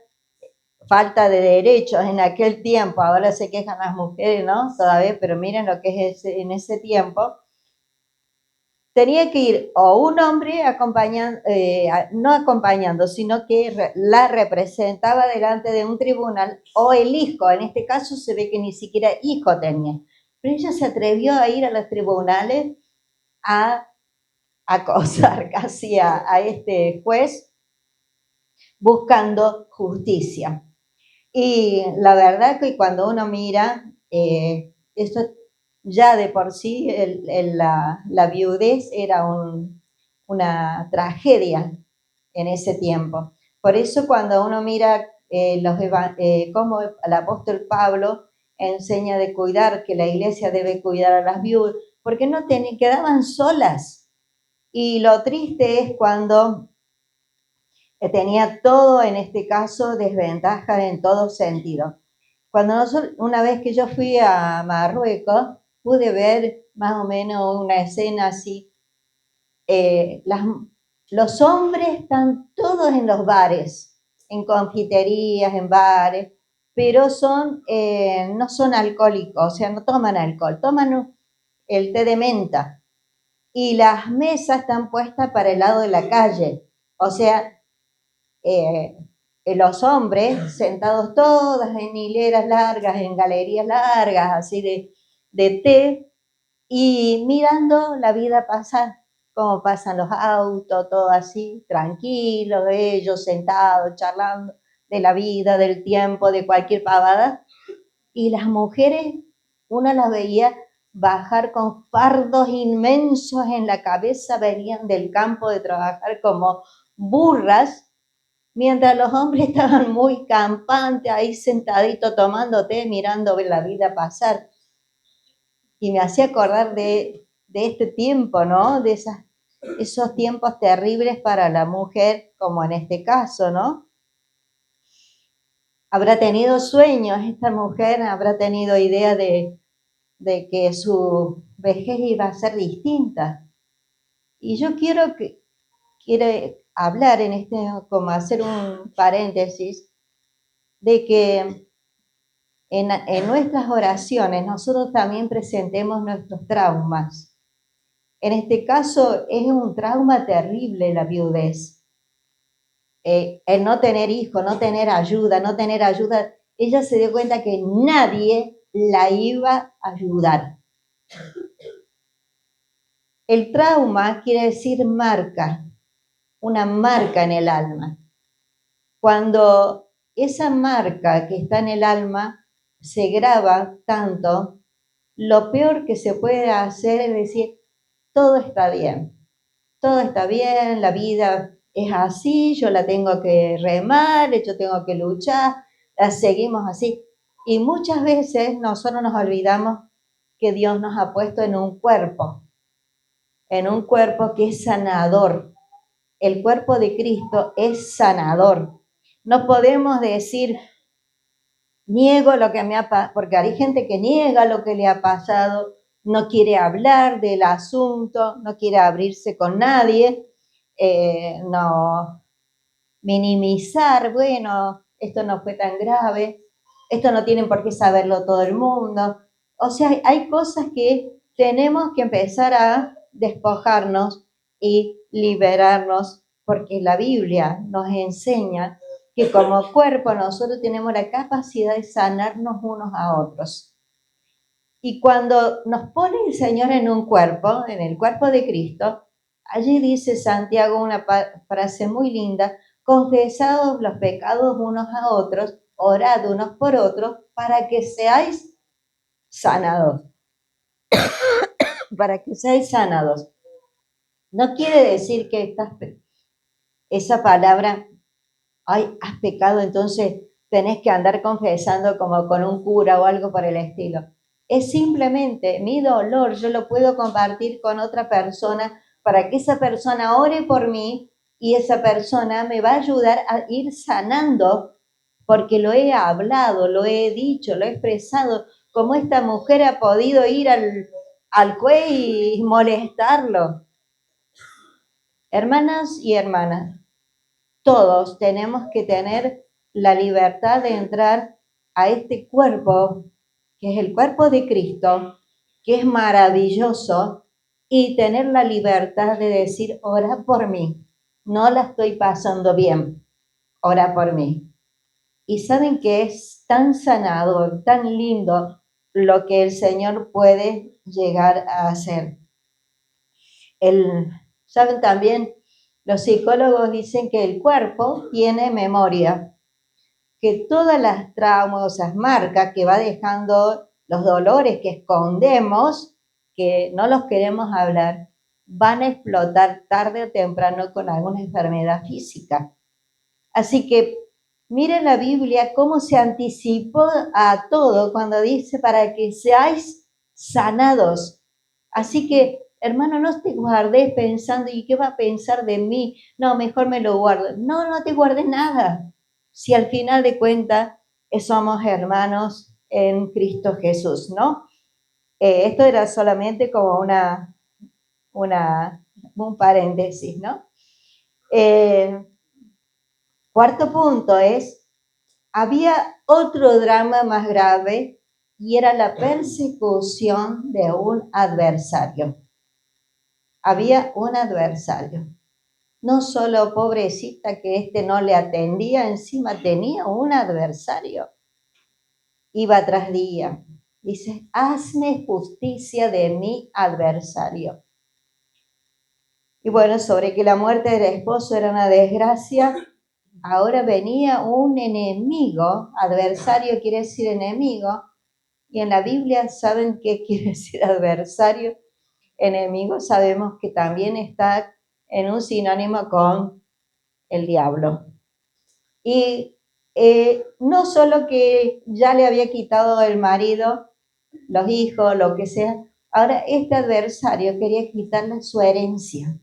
E: falta de derechos en aquel tiempo, ahora se quejan las mujeres, ¿no? Todavía, pero miren lo que es en ese tiempo. Tenía que ir o un hombre acompañando, no acompañando, sino que la representaba delante de un tribunal, o el hijo, en este caso se ve que ni siquiera hijo tenía. Pero ella se atrevió a ir a los tribunales a acosar casi a este juez buscando justicia. Y la verdad que cuando uno mira, esto ya de por sí, la viudez era una tragedia en ese tiempo. Por eso cuando uno mira cómo el apóstol Pablo enseña de cuidar, que la iglesia debe cuidar a las viudas, porque no quedaban solas. Y lo triste es cuando tenía todo, en este caso, desventaja en todo sentido. Una vez que yo fui a Marruecos, pude ver más o menos una escena así. Los hombres están todos en los bares, en confiterías, en bares, pero no son alcohólicos, o sea, no toman alcohol, toman el té de menta. Y las mesas están puestas para el lado de la calle, o sea, los hombres sentados todas en hileras largas, en galerías largas, así de té, y mirando la vida pasar, cómo pasan los autos, todo así, tranquilos, ellos sentados, charlando de la vida, del tiempo, de cualquier pavada, y las mujeres, uno las veía bajar con fardos inmensos en la cabeza, venían del campo de trabajar como burras, mientras los hombres estaban muy campantes, ahí sentaditos tomando té, mirando la vida pasar. Y me hacía acordar de este tiempo, ¿no? De esos tiempos terribles para la mujer, como en este caso, ¿no? Habrá tenido sueños esta mujer, habrá tenido idea de que su vejez iba a ser distinta. Y yo quiero hablar como hacer un paréntesis, de que en nuestras oraciones nosotros también presentemos nuestros traumas. En este caso es un trauma terrible la viudez. El no tener hijos, no tener ayuda. Ella se dio cuenta que nadie la iba a ayudar. El trauma quiere decir marca, una marca en el alma. Cuando esa marca que está en el alma se graba tanto, lo peor que se puede hacer es decir, todo está bien, la vida es así, yo la tengo que remar, yo tengo que luchar, la seguimos así. Y muchas veces nosotros nos olvidamos que Dios nos ha puesto en un cuerpo que es sanador. El cuerpo de Cristo es sanador. No podemos decir, niego lo que me ha pasado, porque hay gente que niega lo que le ha pasado, no quiere hablar del asunto, no quiere abrirse con nadie, no minimizar, bueno, esto no fue tan grave, esto no tiene por qué saberlo todo el mundo. O sea, hay cosas que tenemos que empezar a despojarnos y liberarnos, porque la Biblia nos enseña que como cuerpo nosotros tenemos la capacidad de sanarnos unos a otros. Y cuando nos pone el Señor en un cuerpo, en el cuerpo de Cristo, allí dice Santiago una frase muy linda: confesaos los pecados unos a otros, orad unos por otros, para que seáis sanados. Para que seáis sanados. No quiere decir que esa palabra, ay, has pecado, entonces tenés que andar confesando como con un cura o algo por el estilo. Es simplemente mi dolor, yo lo puedo compartir con otra persona para que esa persona ore por mí y esa persona me va a ayudar a ir sanando, porque lo he hablado, lo he dicho, lo he expresado, como esta mujer ha podido ir al juez y molestarlo. Hermanas y hermanas, todos tenemos que tener la libertad de entrar a este cuerpo, que es el cuerpo de Cristo, que es maravilloso, y tener la libertad de decir, ora por mí, no la estoy pasando bien, ora por mí. Y saben que es tan sanador, tan lindo lo que el Señor puede llegar a hacer. Saben también, los psicólogos dicen que el cuerpo tiene memoria, que todas las traumas, esas marcas que va dejando, los dolores que escondemos, que no los queremos hablar, van a explotar tarde o temprano con alguna enfermedad física. Así que miren la Biblia cómo se anticipó a todo cuando dice para que seáis sanados. Así que, hermano, no te guardes pensando, ¿y qué va a pensar de mí? No, mejor me lo guardo. No, no te guardes nada. Si al final de cuentas somos hermanos en Cristo Jesús, ¿no? Esto era solamente como un paréntesis, ¿no? Cuarto punto es, había otro drama más grave y era la persecución de un adversario. Había un adversario. No solo pobrecita que no le atendía, encima tenía un adversario. Iba tras día. Dice, hazme justicia de mi adversario. Y bueno, sobre que la muerte del esposo era una desgracia, ahora venía un enemigo, adversario quiere decir enemigo, y en la Biblia saben qué quiere decir adversario. Enemigo sabemos que también está en un sinónimo con el diablo. Y no solo que ya le había quitado el marido, los hijos, lo que sea, ahora este adversario quería quitarle su herencia.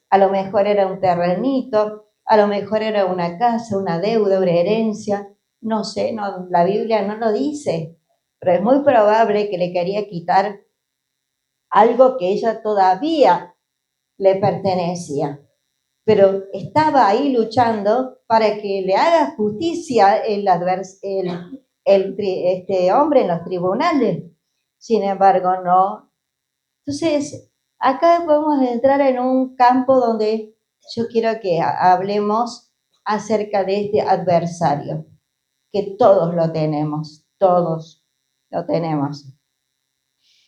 E: A lo mejor era un terrenito, a lo mejor era una casa, una deuda, una herencia, no sé, no, la Biblia no lo dice, pero es muy probable que le quería quitar algo que ella todavía le pertenecía. Pero estaba ahí luchando para que le haga justicia este hombre en los tribunales. Sin embargo, no. Entonces, acá podemos entrar en un campo donde yo quiero que hablemos acerca de este adversario, que todos lo tenemos, todos lo tenemos.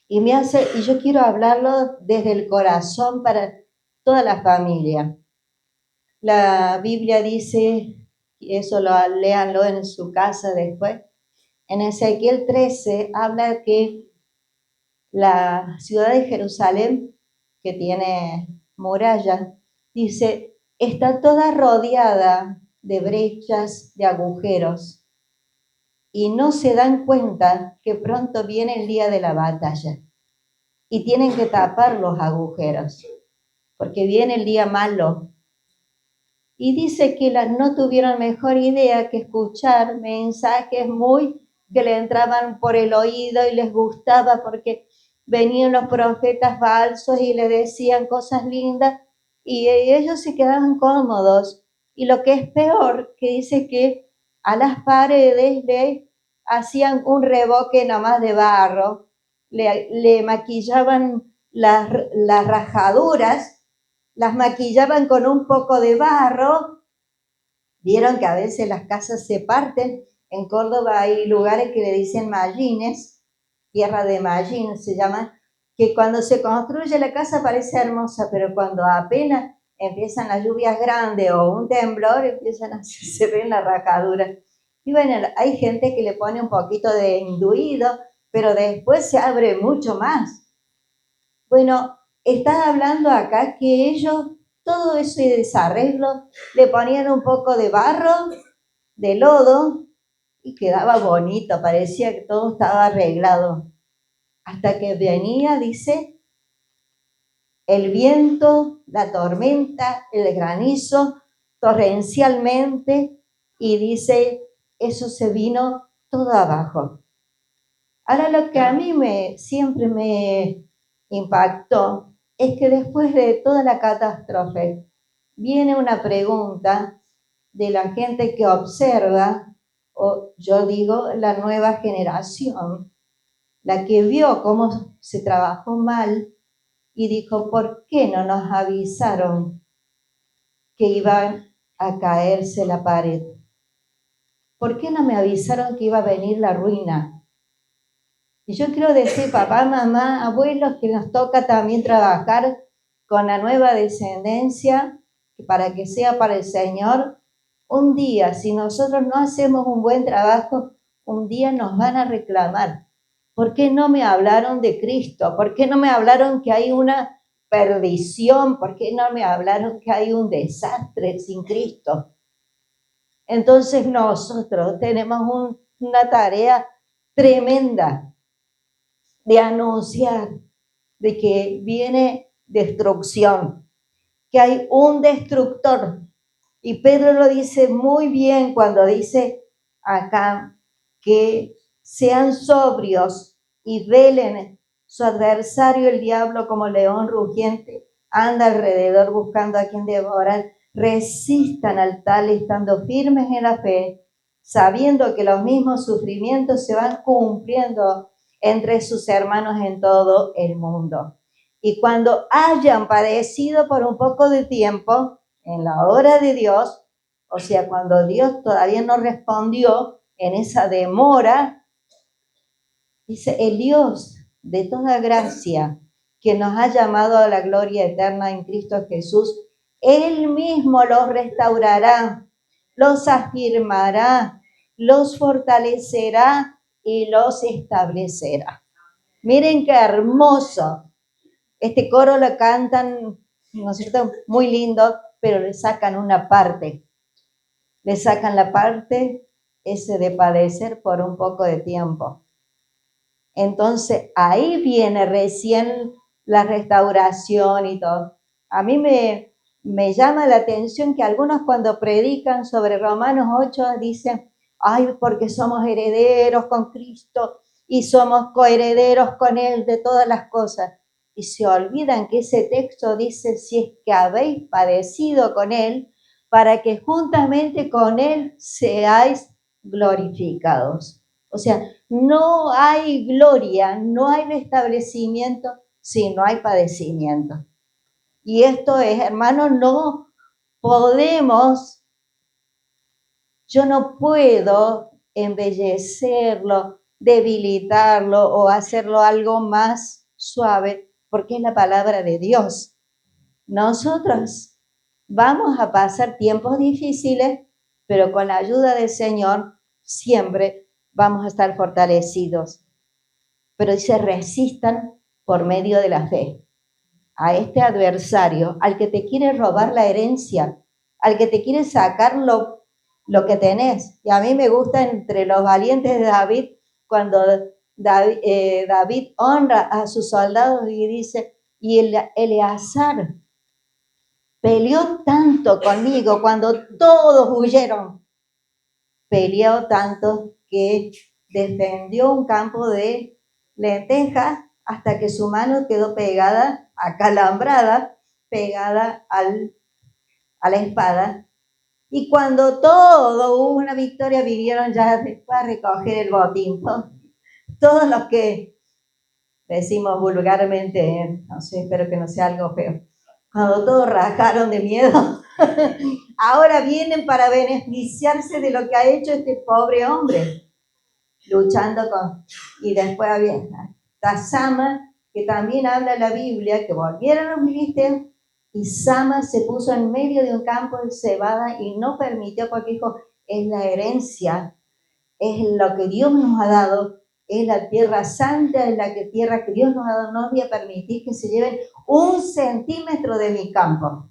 E: Y yo quiero hablarlo desde el corazón para toda la familia. La Biblia dice, y eso léanlo en su casa después, en Ezequiel 13 habla que la ciudad de Jerusalén, que tiene murallas, dice, está toda rodeada de brechas, de agujeros, y no se dan cuenta que pronto viene el día de la batalla, y tienen que tapar los agujeros, porque viene el día malo. Y dice que no tuvieron mejor idea que escuchar mensajes que le entraban por el oído y les gustaba porque venían los profetas falsos y le decían cosas lindas y ellos se quedaban cómodos. Y lo que es peor, que dice que a las paredes le hacían un revoque nomás de barro, le maquillaban las rajaduras, las maquillaban con un poco de barro. Vieron que a veces las casas se parten. En Córdoba hay lugares que le dicen mallines, tierra de mallín se llama, que cuando se construye la casa parece hermosa, pero cuando apenas empiezan las lluvias grandes o un temblor, se ven las rajaduras. Y bueno, hay gente que le pone un poquito de enduido, pero después se abre mucho más. Bueno, está hablando acá que ellos, todo ese desarreglo, le ponían un poco de barro, de lodo, y quedaba bonito, parecía que todo estaba arreglado. Hasta que venía, dice, el viento, la tormenta, el granizo, torrencialmente, y dice, eso se vino todo abajo. Ahora lo que a mí siempre me impactó es que después de toda la catástrofe viene una pregunta de la gente que observa, o yo digo la nueva generación, la que vio cómo se trabajó mal y dijo, ¿por qué no nos avisaron que iba a caerse la pared? ¿Por qué no me avisaron que iba a venir la ruina? Y yo quiero decir, papá, mamá, abuelos, que nos toca también trabajar con la nueva descendencia para que sea para el Señor. Un día, si nosotros no hacemos un buen trabajo, un día nos van a reclamar. ¿Por qué no me hablaron de Cristo? ¿Por qué no me hablaron que hay una perdición? ¿Por qué no me hablaron que hay un desastre sin Cristo? Entonces nosotros tenemos una tarea tremenda de anunciar de que viene destrucción, que hay un destructor. Y Pedro lo dice muy bien cuando dice acá que sean sobrios y velen. Su adversario, el diablo, como león rugiente, anda alrededor buscando a quien devorar. Resistan al tal estando firmes en la fe, sabiendo que los mismos sufrimientos se van cumpliendo entre sus hermanos en todo el mundo. Y cuando hayan padecido por un poco de tiempo, en la hora de Dios, o sea, cuando Dios todavía no respondió en esa demora, dice, el Dios de toda gracia, que nos ha llamado a la gloria eterna en Cristo Jesús, Él mismo los restaurará, los afirmará, los fortalecerá y los establecerá. Miren qué hermoso. Este coro lo cantan, ¿no es cierto?, muy lindo, pero le sacan una parte. Le sacan la parte ese de padecer por un poco de tiempo. Entonces, ahí viene recién la restauración y todo. A mí me llama la atención que algunos cuando predican sobre Romanos 8 dicen, ay, porque somos herederos con Cristo y somos coherederos con Él de todas las cosas. Y se olvidan que ese texto dice, si es que habéis padecido con Él, para que juntamente con Él seáis glorificados. O sea, no hay gloria, no hay restablecimiento si no hay padecimiento. Y esto es, hermanos, no podemos, yo no puedo embellecerlo, debilitarlo o hacerlo algo más suave, porque es la palabra de Dios. Nosotros vamos a pasar tiempos difíciles, pero con la ayuda del Señor siempre vamos a estar fortalecidos. Pero dice, resistan por medio de la fe a este adversario, al que te quiere robar la herencia, al que te quiere sacar lo que tenés. Y a mí me gusta entre los valientes de David, cuando David honra a sus soldados y dice, y Eleazar peleó tanto conmigo cuando todos huyeron. Peleó tanto que defendió un campo de lentejas hasta que su mano quedó pegada, acalambrada, pegada a la espada. Y cuando todo hubo una victoria, vinieron ya después a recoger el botín. Todos los que decimos vulgarmente, no sé, espero que no sea algo feo, cuando todos rajaron de miedo, ahora vienen para beneficiarse de lo que ha hecho este pobre hombre, luchando con... Y después había Sama, que también habla la Biblia, que volvieron los filisteos, y Sama se puso en medio de un campo de cebada y no permitió, porque dijo, es la herencia, es lo que Dios nos ha dado, es la tierra santa, es la tierra que Dios nos ha dado, no voy a permitir que se lleven 1 centímetro de mi campo.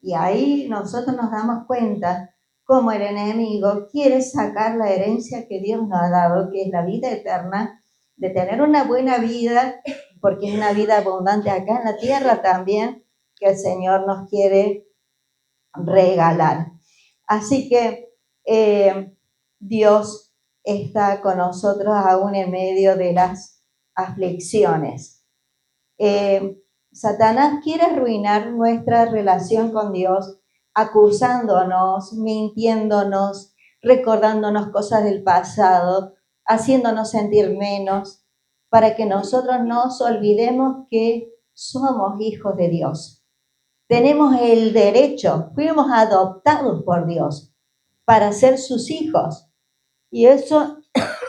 E: Y ahí nosotros nos damos cuenta cómo el enemigo quiere sacar la herencia que Dios nos ha dado, que es la vida eterna, de tener una buena vida, porque es una vida abundante acá en la tierra también, que el Señor nos quiere regalar. Así que Dios está con nosotros aún en medio de las aflicciones. Satanás quiere arruinar nuestra relación con Dios acusándonos, mintiéndonos, recordándonos cosas del pasado, haciéndonos sentir menos, para que nosotros nos olvidemos que somos hijos de Dios. Tenemos el derecho, fuimos adoptados por Dios para ser sus hijos. Y eso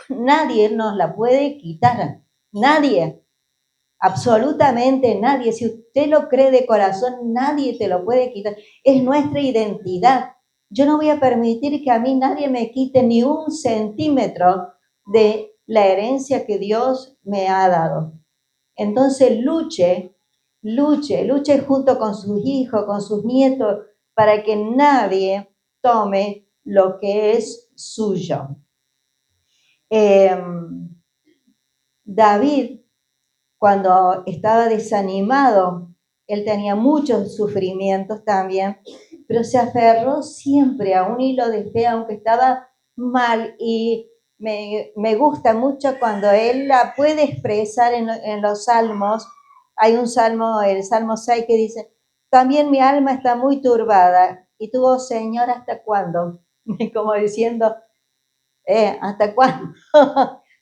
E: nadie nos la puede quitar, nadie. Absolutamente nadie. Si usted lo cree de corazón, nadie te lo puede quitar. Es nuestra identidad. Yo no voy a permitir que a mí nadie me quite ni un centímetro de la herencia que Dios me ha dado. Entonces luche junto con sus hijos, con sus nietos, para que nadie tome lo que es suyo. David, cuando estaba desanimado, él tenía muchos sufrimientos también, pero se aferró siempre a un hilo de fe, aunque estaba mal, y me gusta mucho cuando él la puede expresar en los salmos. Hay un salmo, el Salmo 6, que dice: también mi alma está muy turbada, y tú, oh Señor, ¿hasta cuándo? Como diciendo, ¿hasta cuándo?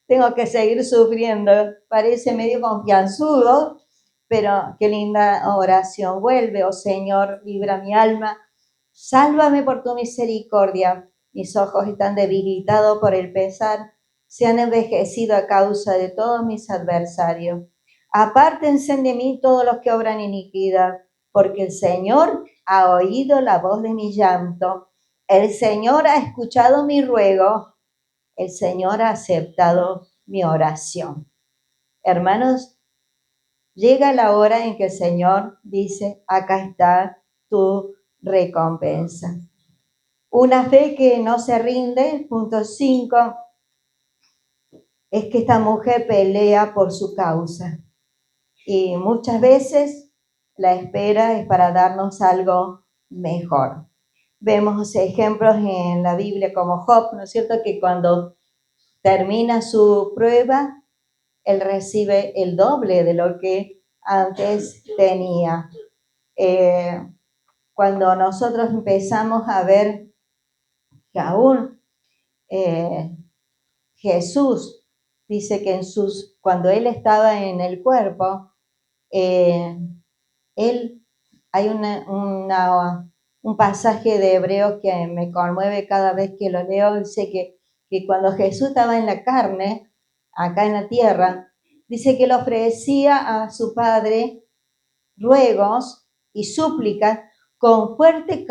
E: Tengo que seguir sufriendo. Parece medio confianzudo, pero qué linda oración. Vuelve, oh Señor, libra mi alma, sálvame por tu misericordia. Mis ojos están debilitados por el pesar, se han envejecido a causa de todos mis adversarios. Apártense de mí todos los que obran iniquidad, porque el Señor ha oído la voz de mi llanto. El Señor ha escuchado mi ruego. El Señor ha aceptado mi oración. Hermanos, llega la hora en que el Señor dice: acá está tu recompensa. Una fe que no se rinde, punto 5, es que esta mujer pelea por su causa. Y muchas veces la espera es para darnos algo mejor. Vemos ejemplos en la Biblia como Job, ¿no es cierto?, que cuando termina su prueba, él recibe el doble de lo que antes tenía. Cuando nosotros empezamos a ver que aún Jesús dice que cuando él estaba en el cuerpo, hay un pasaje de Hebreos que me conmueve cada vez que lo leo. Dice que cuando Jesús estaba en la carne, acá en la tierra, dice que le ofrecía a su Padre ruegos y súplicas con fuerte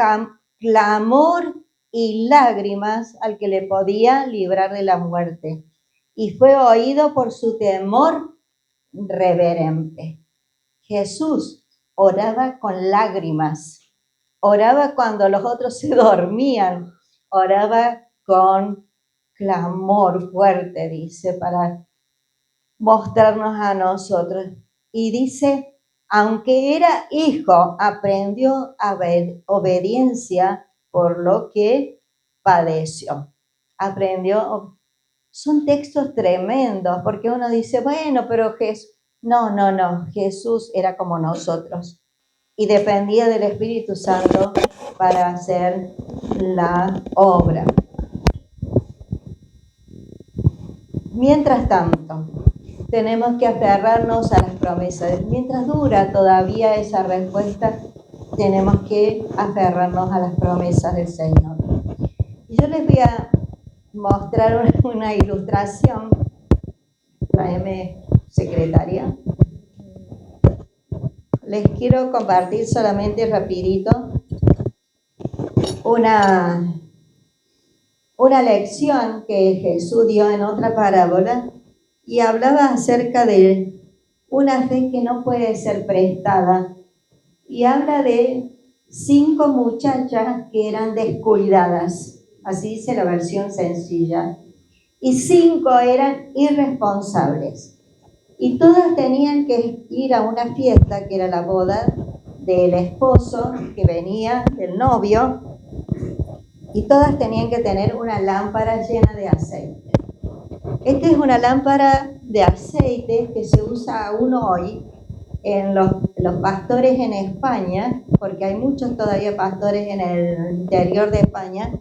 E: clamor y lágrimas al que le podía librar de la muerte. Y fue oído por su temor reverente. Jesús oraba con lágrimas, oraba cuando los otros se dormían, oraba con clamor fuerte, dice, para mostrarnos a nosotros. Y dice, aunque era hijo, aprendió a ver obediencia por lo que padeció. Aprendió. Son textos tremendos, porque uno dice, bueno, pero Jesús. No, Jesús era como nosotros y dependía del Espíritu Santo para hacer la obra. Mientras tanto, tenemos que aferrarnos a las promesas. Mientras dura todavía esa respuesta, tenemos que aferrarnos a las promesas del Señor. Y yo les voy a mostrar una ilustración. Tráeme, secretaria. Les quiero compartir solamente rapidito una lección que Jesús dio en otra parábola, y hablaba acerca de una fe que no puede ser prestada, y habla de 5 muchachas que eran descuidadas, así dice la versión sencilla, y 5 eran irresponsables, y todas tenían que ir a una fiesta que era la boda del esposo que venía, del novio, y todas tenían que tener una lámpara llena de aceite. Esta es una lámpara de aceite que se usa aún hoy los pastores en España, porque hay muchos todavía pastores en el interior de España,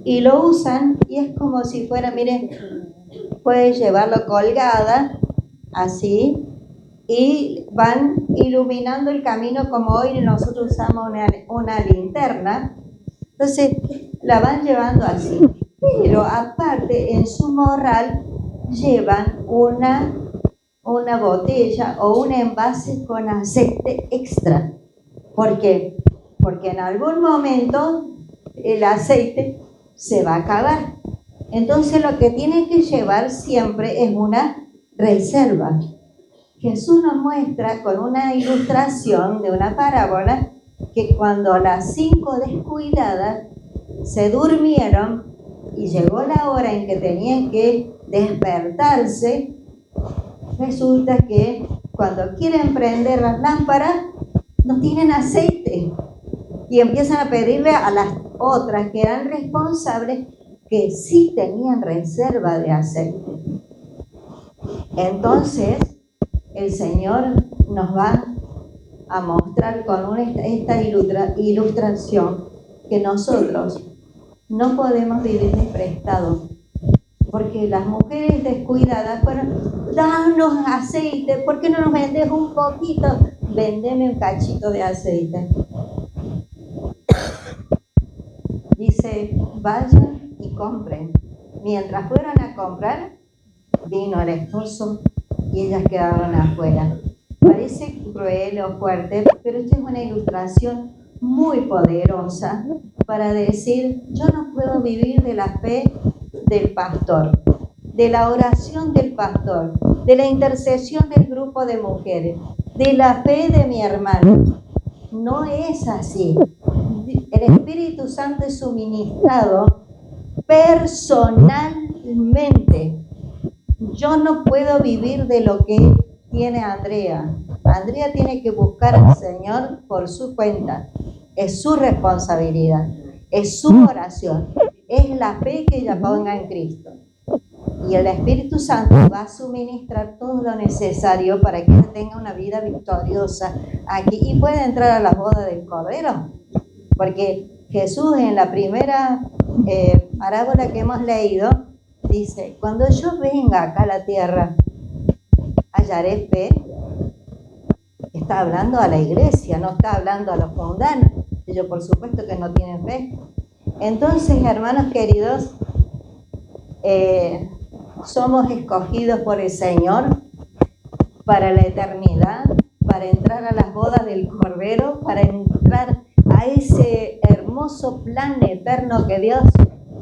E: y lo usan y es como si fuera, miren, puedes llevarlo colgada, así, y van iluminando el camino como hoy nosotros usamos una linterna. Entonces la van llevando así, pero aparte en su morral llevan una botella o un envase con aceite extra. ¿Por qué? Porque en algún momento el aceite se va a acabar. Entonces lo que tienen que llevar siempre es una reserva. Jesús nos muestra con una ilustración de una parábola que cuando las 5 descuidadas se durmieron y llegó la hora en que tenían que despertarse, resulta que cuando quieren prender las lámparas no tienen aceite y empiezan a pedirle a las otras que eran responsables que sí tenían reserva de aceite. Entonces el Señor nos va a mostrar con esta ilustración que nosotros no podemos vivir de prestado, porque las mujeres descuidadas fueron, danos aceite, ¿por qué no nos vendes un poquito? Vendeme un cachito de aceite. Dice, vayan y compren. Mientras fueron a comprar, vino el esposo y ellas quedaron afuera. Parece cruel o fuerte, pero esta es una ilustración muy poderosa para decir, yo no puedo vivir de la fe del pastor, de la oración del pastor, de la intercesión del grupo de mujeres, de la fe de mi hermano. No es así. El Espíritu Santo es suministrado personalmente. Yo no puedo vivir de lo que tiene Andrea. Andrea tiene que buscar al Señor por su cuenta. Es su responsabilidad, es su oración, es la fe que ella ponga en Cristo. Y el Espíritu Santo va a suministrar todo lo necesario para que ella tenga una vida victoriosa aquí y pueda entrar a la boda del Cordero. Porque Jesús en la primera parábola que hemos leído dice, cuando yo venga acá a la tierra, hallaré fe. Está hablando a la iglesia, no está hablando a los mundanos. Ellos por supuesto que no tienen fe. Entonces, hermanos queridos, somos escogidos por el Señor para la eternidad, para entrar a las bodas del Cordero, para entrar a ese hermoso plan eterno que Dios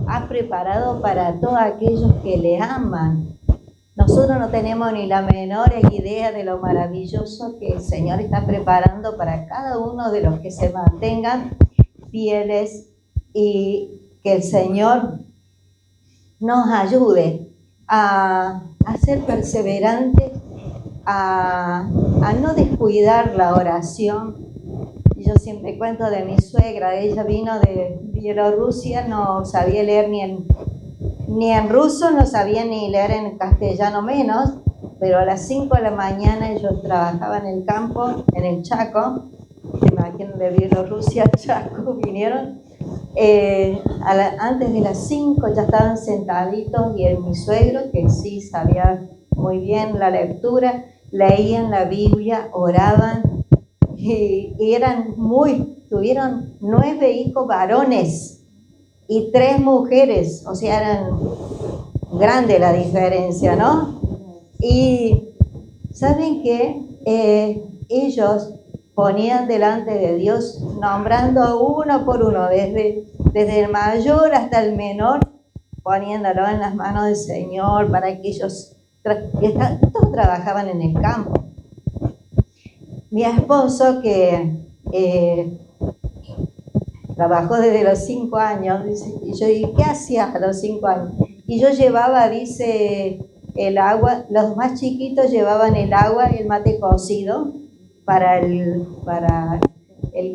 E: ha preparado para todos aquellos que le aman. Nosotros no tenemos ni la menor idea de lo maravilloso que el Señor está preparando para cada uno de los que se mantengan fieles y que el Señor nos ayude a ser perseverantes, a no descuidar la oración. Yo siempre cuento de mi suegra, ella vino de Bielorrusia, no sabía leer ni en ruso, no sabía ni leer en castellano menos, pero a las 5 de la mañana ellos trabajaban en el campo, en el Chaco, se imaginan de Bielorrusia al Chaco, vinieron, antes de las 5 ya estaban sentaditos y mi suegro, que sí sabía muy bien la lectura, leían la Biblia, oraban y tuvieron 9 hijos varones y 3 mujeres, o sea, eran grande la diferencia, ¿no? Y ¿saben qué? Ellos ponían delante de Dios, nombrando uno por uno, desde el mayor hasta el menor, poniéndolo en las manos del Señor para que ellos, todos trabajaban en el campo. Mi esposo, que trabajó desde los 5 años, dice, y yo dije, ¿qué hacías a los 5 años? Y yo llevaba, dice, el agua, los más chiquitos llevaban el agua y el mate cocido para el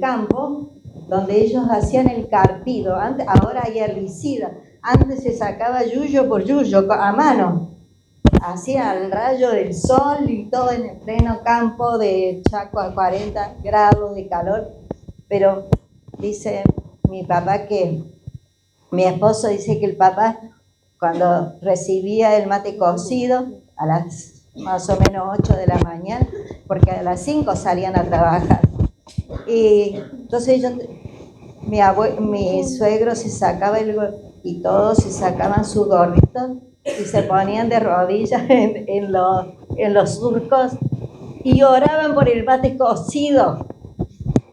E: campo, donde ellos hacían el carpido. Ahora hay herbicida, antes se sacaba yuyo por yuyo, a mano. hacía el rayo del sol y todo en el pleno campo de Chaco a 40 grados de calor. Pero dice mi papá que, mi esposo dice que el papá cuando recibía el mate cocido a las más o menos 8 de la mañana, porque a las 5 salían a trabajar. Y entonces mi suegro se sacaba y todos se sacaban su gorrito y se ponían de rodillas en los surcos y oraban por el mate cocido.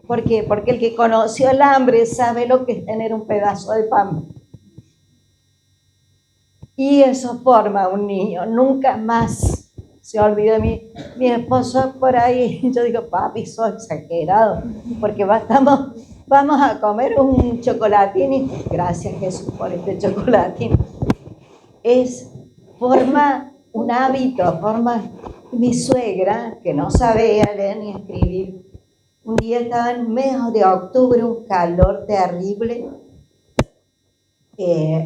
E: ¿Por qué? Porque el que conoció el hambre sabe lo que es tener un pedazo de pan. Y eso forma un niño, nunca más se olvida de mí. Mi esposo por ahí, yo digo, papi, soy exagerado, porque vamos a comer un chocolatín y gracias Jesús por este chocolatín. Forma un hábito, mi suegra, que no sabía leer ni escribir. Un día estaba en mes de octubre, un calor terrible.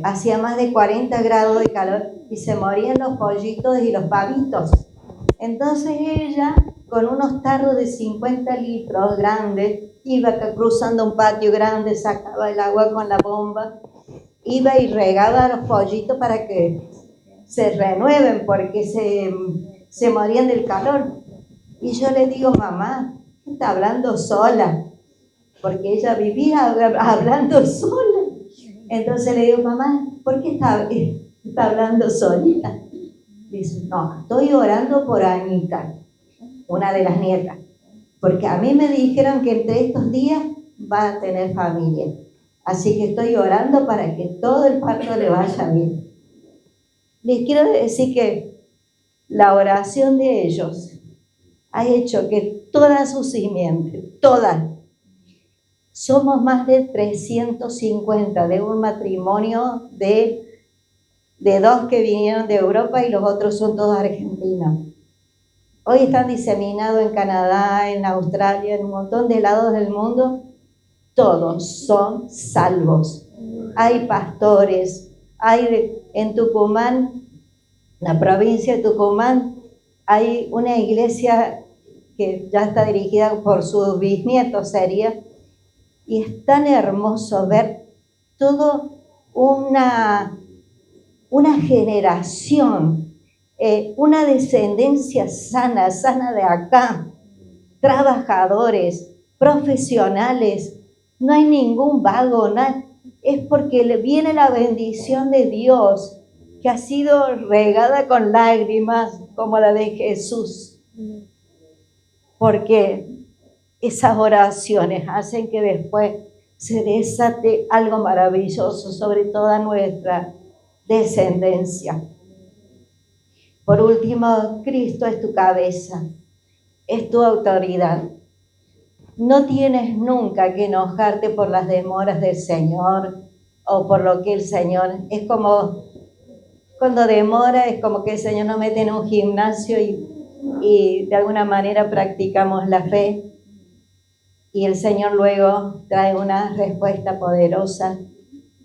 E: Hacía más de 40 grados de calor y se morían los pollitos y los pavitos. Entonces ella, con unos tarros de 50 litros grandes, iba cruzando un patio grande, sacaba el agua con la bomba, iba y regaba a los pollitos para que se renueven porque se morían del calor. Y yo le digo, mamá, está hablando sola, porque ella vivía hablando sola. Entonces le digo, mamá, ¿por qué está hablando solita? Dice, no, estoy orando por Anita, una de las nietas, porque a mí me dijeron que entre estos días va a tener familia. Así que estoy orando para que todo el parto le vaya bien. Les quiero decir que la oración de ellos ha hecho que todas sus simientes, todas, somos más de 350 de un matrimonio de dos que vinieron de Europa y los otros son todos argentinos. Hoy están diseminados en Canadá, en Australia, en un montón de lados del mundo. Todos son salvos. Hay pastores, en Tucumán, la provincia de Tucumán, hay una iglesia que ya está dirigida por sus bisnietos, y es tan hermoso ver todo una generación, una descendencia sana de acá, trabajadores, profesionales, no hay ningún vago, es porque le viene la bendición de Dios que ha sido regada con lágrimas como la de Jesús, porque esas oraciones hacen que después se desate algo maravilloso sobre toda nuestra descendencia. Por último, Cristo es tu cabeza, es tu autoridad. No tienes nunca que enojarte por las demoras del Señor o por lo que el Señor, es como cuando demora, es como que el Señor nos mete en un gimnasio y de alguna manera practicamos la fe y el Señor luego trae una respuesta poderosa.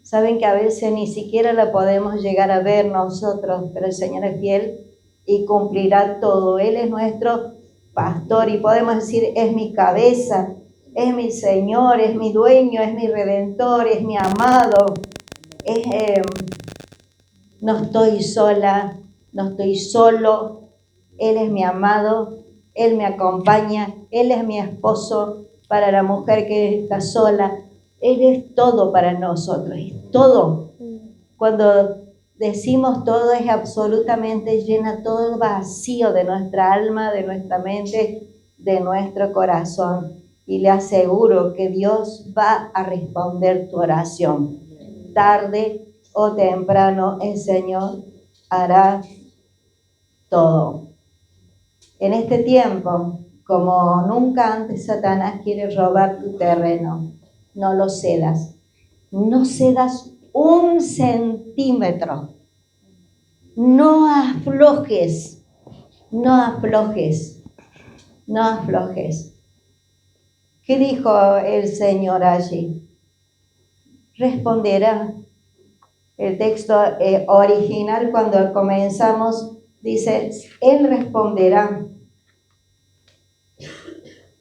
E: Saben que a veces ni siquiera la podemos llegar a ver nosotros, pero el Señor es fiel y cumplirá todo. Él es nuestro pastor y podemos decir, es mi cabeza, es mi Señor, es mi dueño, es mi redentor, es mi amado. No estoy sola, no estoy solo. Él es mi amado, Él me acompaña, Él es mi esposo para la mujer que está sola. Él es todo para nosotros, es todo. Cuando decimos todo es absolutamente llena todo el vacío de nuestra alma, de nuestra mente, de nuestro corazón. Y le aseguro que Dios va a responder tu oración. Tarde o temprano el Señor hará todo. En este tiempo, como nunca antes, Satanás quiere robar tu terreno. No lo cedas. No cedas 1 centímetro. No aflojes. No aflojes. No aflojes. ¿Qué dijo el Señor allí? Responderá. El texto original, cuando comenzamos, Dice, Él responderá.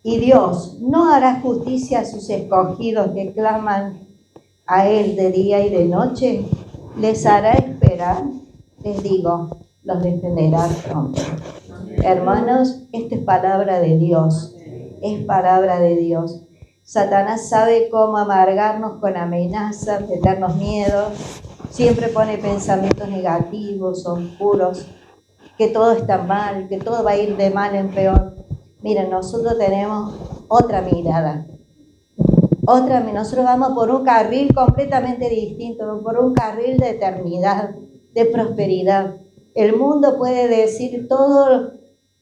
E: Y Dios no hará justicia a sus escogidos que claman a Él de día y de noche. Les hará esperar. Les digo, los defenderá pronto. Hermanos, esta es palabra de Dios. Es palabra de Dios. Satanás sabe cómo amargarnos con amenazas, meternos miedos. Siempre pone pensamientos negativos, oscuros, que todo está mal, que todo va a ir de mal en peor. Miren, nosotros tenemos otra mirada. Nosotros vamos por un carril completamente distinto, por un carril de eternidad, de prosperidad. El mundo puede decir todo,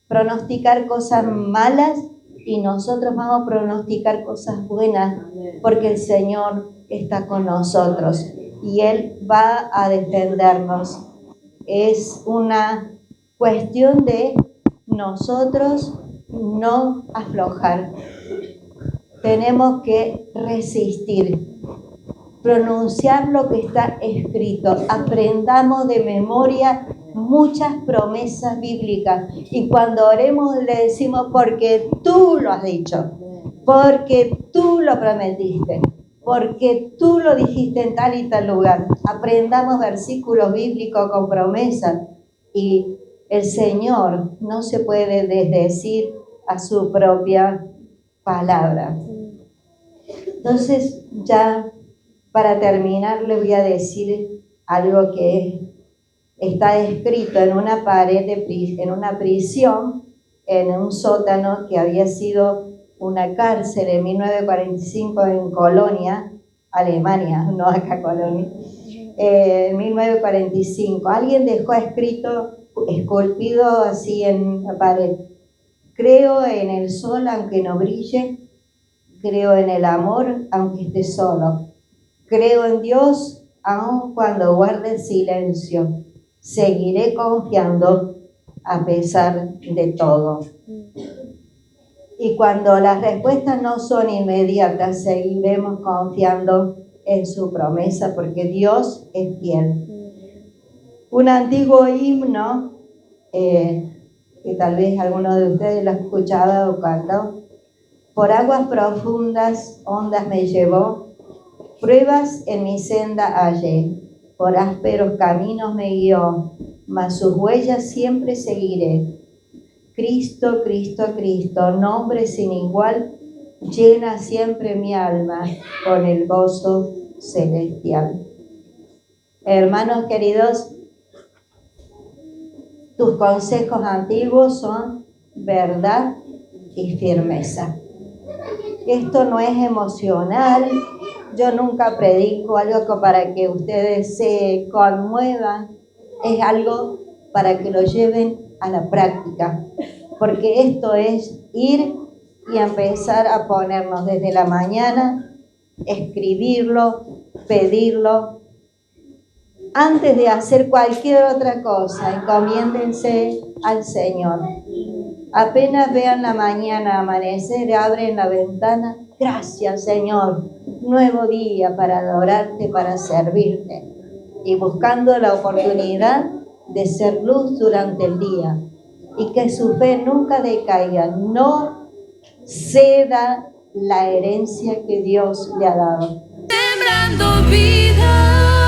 E: pronosticar cosas malas, y nosotros vamos a pronosticar cosas buenas, porque el Señor está con nosotros y Él va a defendernos. Es una cuestión de nosotros no aflojar. Tenemos que resistir, pronunciar lo que está escrito. Aprendamos de memoria muchas promesas bíblicas, y cuando oremos le decimos, porque tú lo has dicho, porque tú lo prometiste, porque tú lo dijiste en tal y tal lugar. Aprendamos versículos bíblicos con promesas, y el Señor no se puede desdecir a su propia palabra. Entonces, ya para terminar, le voy a decir algo que está escrito en una pared, en una prisión, en un sótano que había sido una cárcel en 1945 en Colonia, Alemania, no acá Colonia, en 1945. Alguien dejó escrito, esculpido así en la pared: creo en el sol aunque no brille, creo en el amor aunque esté solo, creo en Dios aun cuando guarde silencio, seguiré confiando a pesar de todo. Y cuando las respuestas no son inmediatas, seguiremos confiando en su promesa, porque Dios es fiel. Un antiguo himno, que tal vez alguno de ustedes lo ha escuchado o cantado: por aguas profundas, ondas me llevó, pruebas en mi senda hallé, por ásperos caminos me guió, mas sus huellas siempre seguiré. Cristo, Cristo, Cristo, nombre sin igual, llena siempre mi alma con el gozo celestial. Hermanos queridos, tus consejos antiguos son verdad y firmeza. Esto no es emocional. Yo nunca predico algo para que ustedes se conmuevan. Es algo para que lo lleven a la práctica. Porque esto es ir y empezar a ponernos desde la mañana, escribirlo, pedirlo. Antes de hacer cualquier otra cosa, encomiéndense al Señor. Apenas vean la mañana amanecer, abren la ventana: gracias, Señor, nuevo día para adorarte, para servirte. Y buscando la oportunidad de ser luz durante el día. Y que su fe nunca decaiga, no ceda la herencia que Dios le ha dado.
A: Sembrando vida.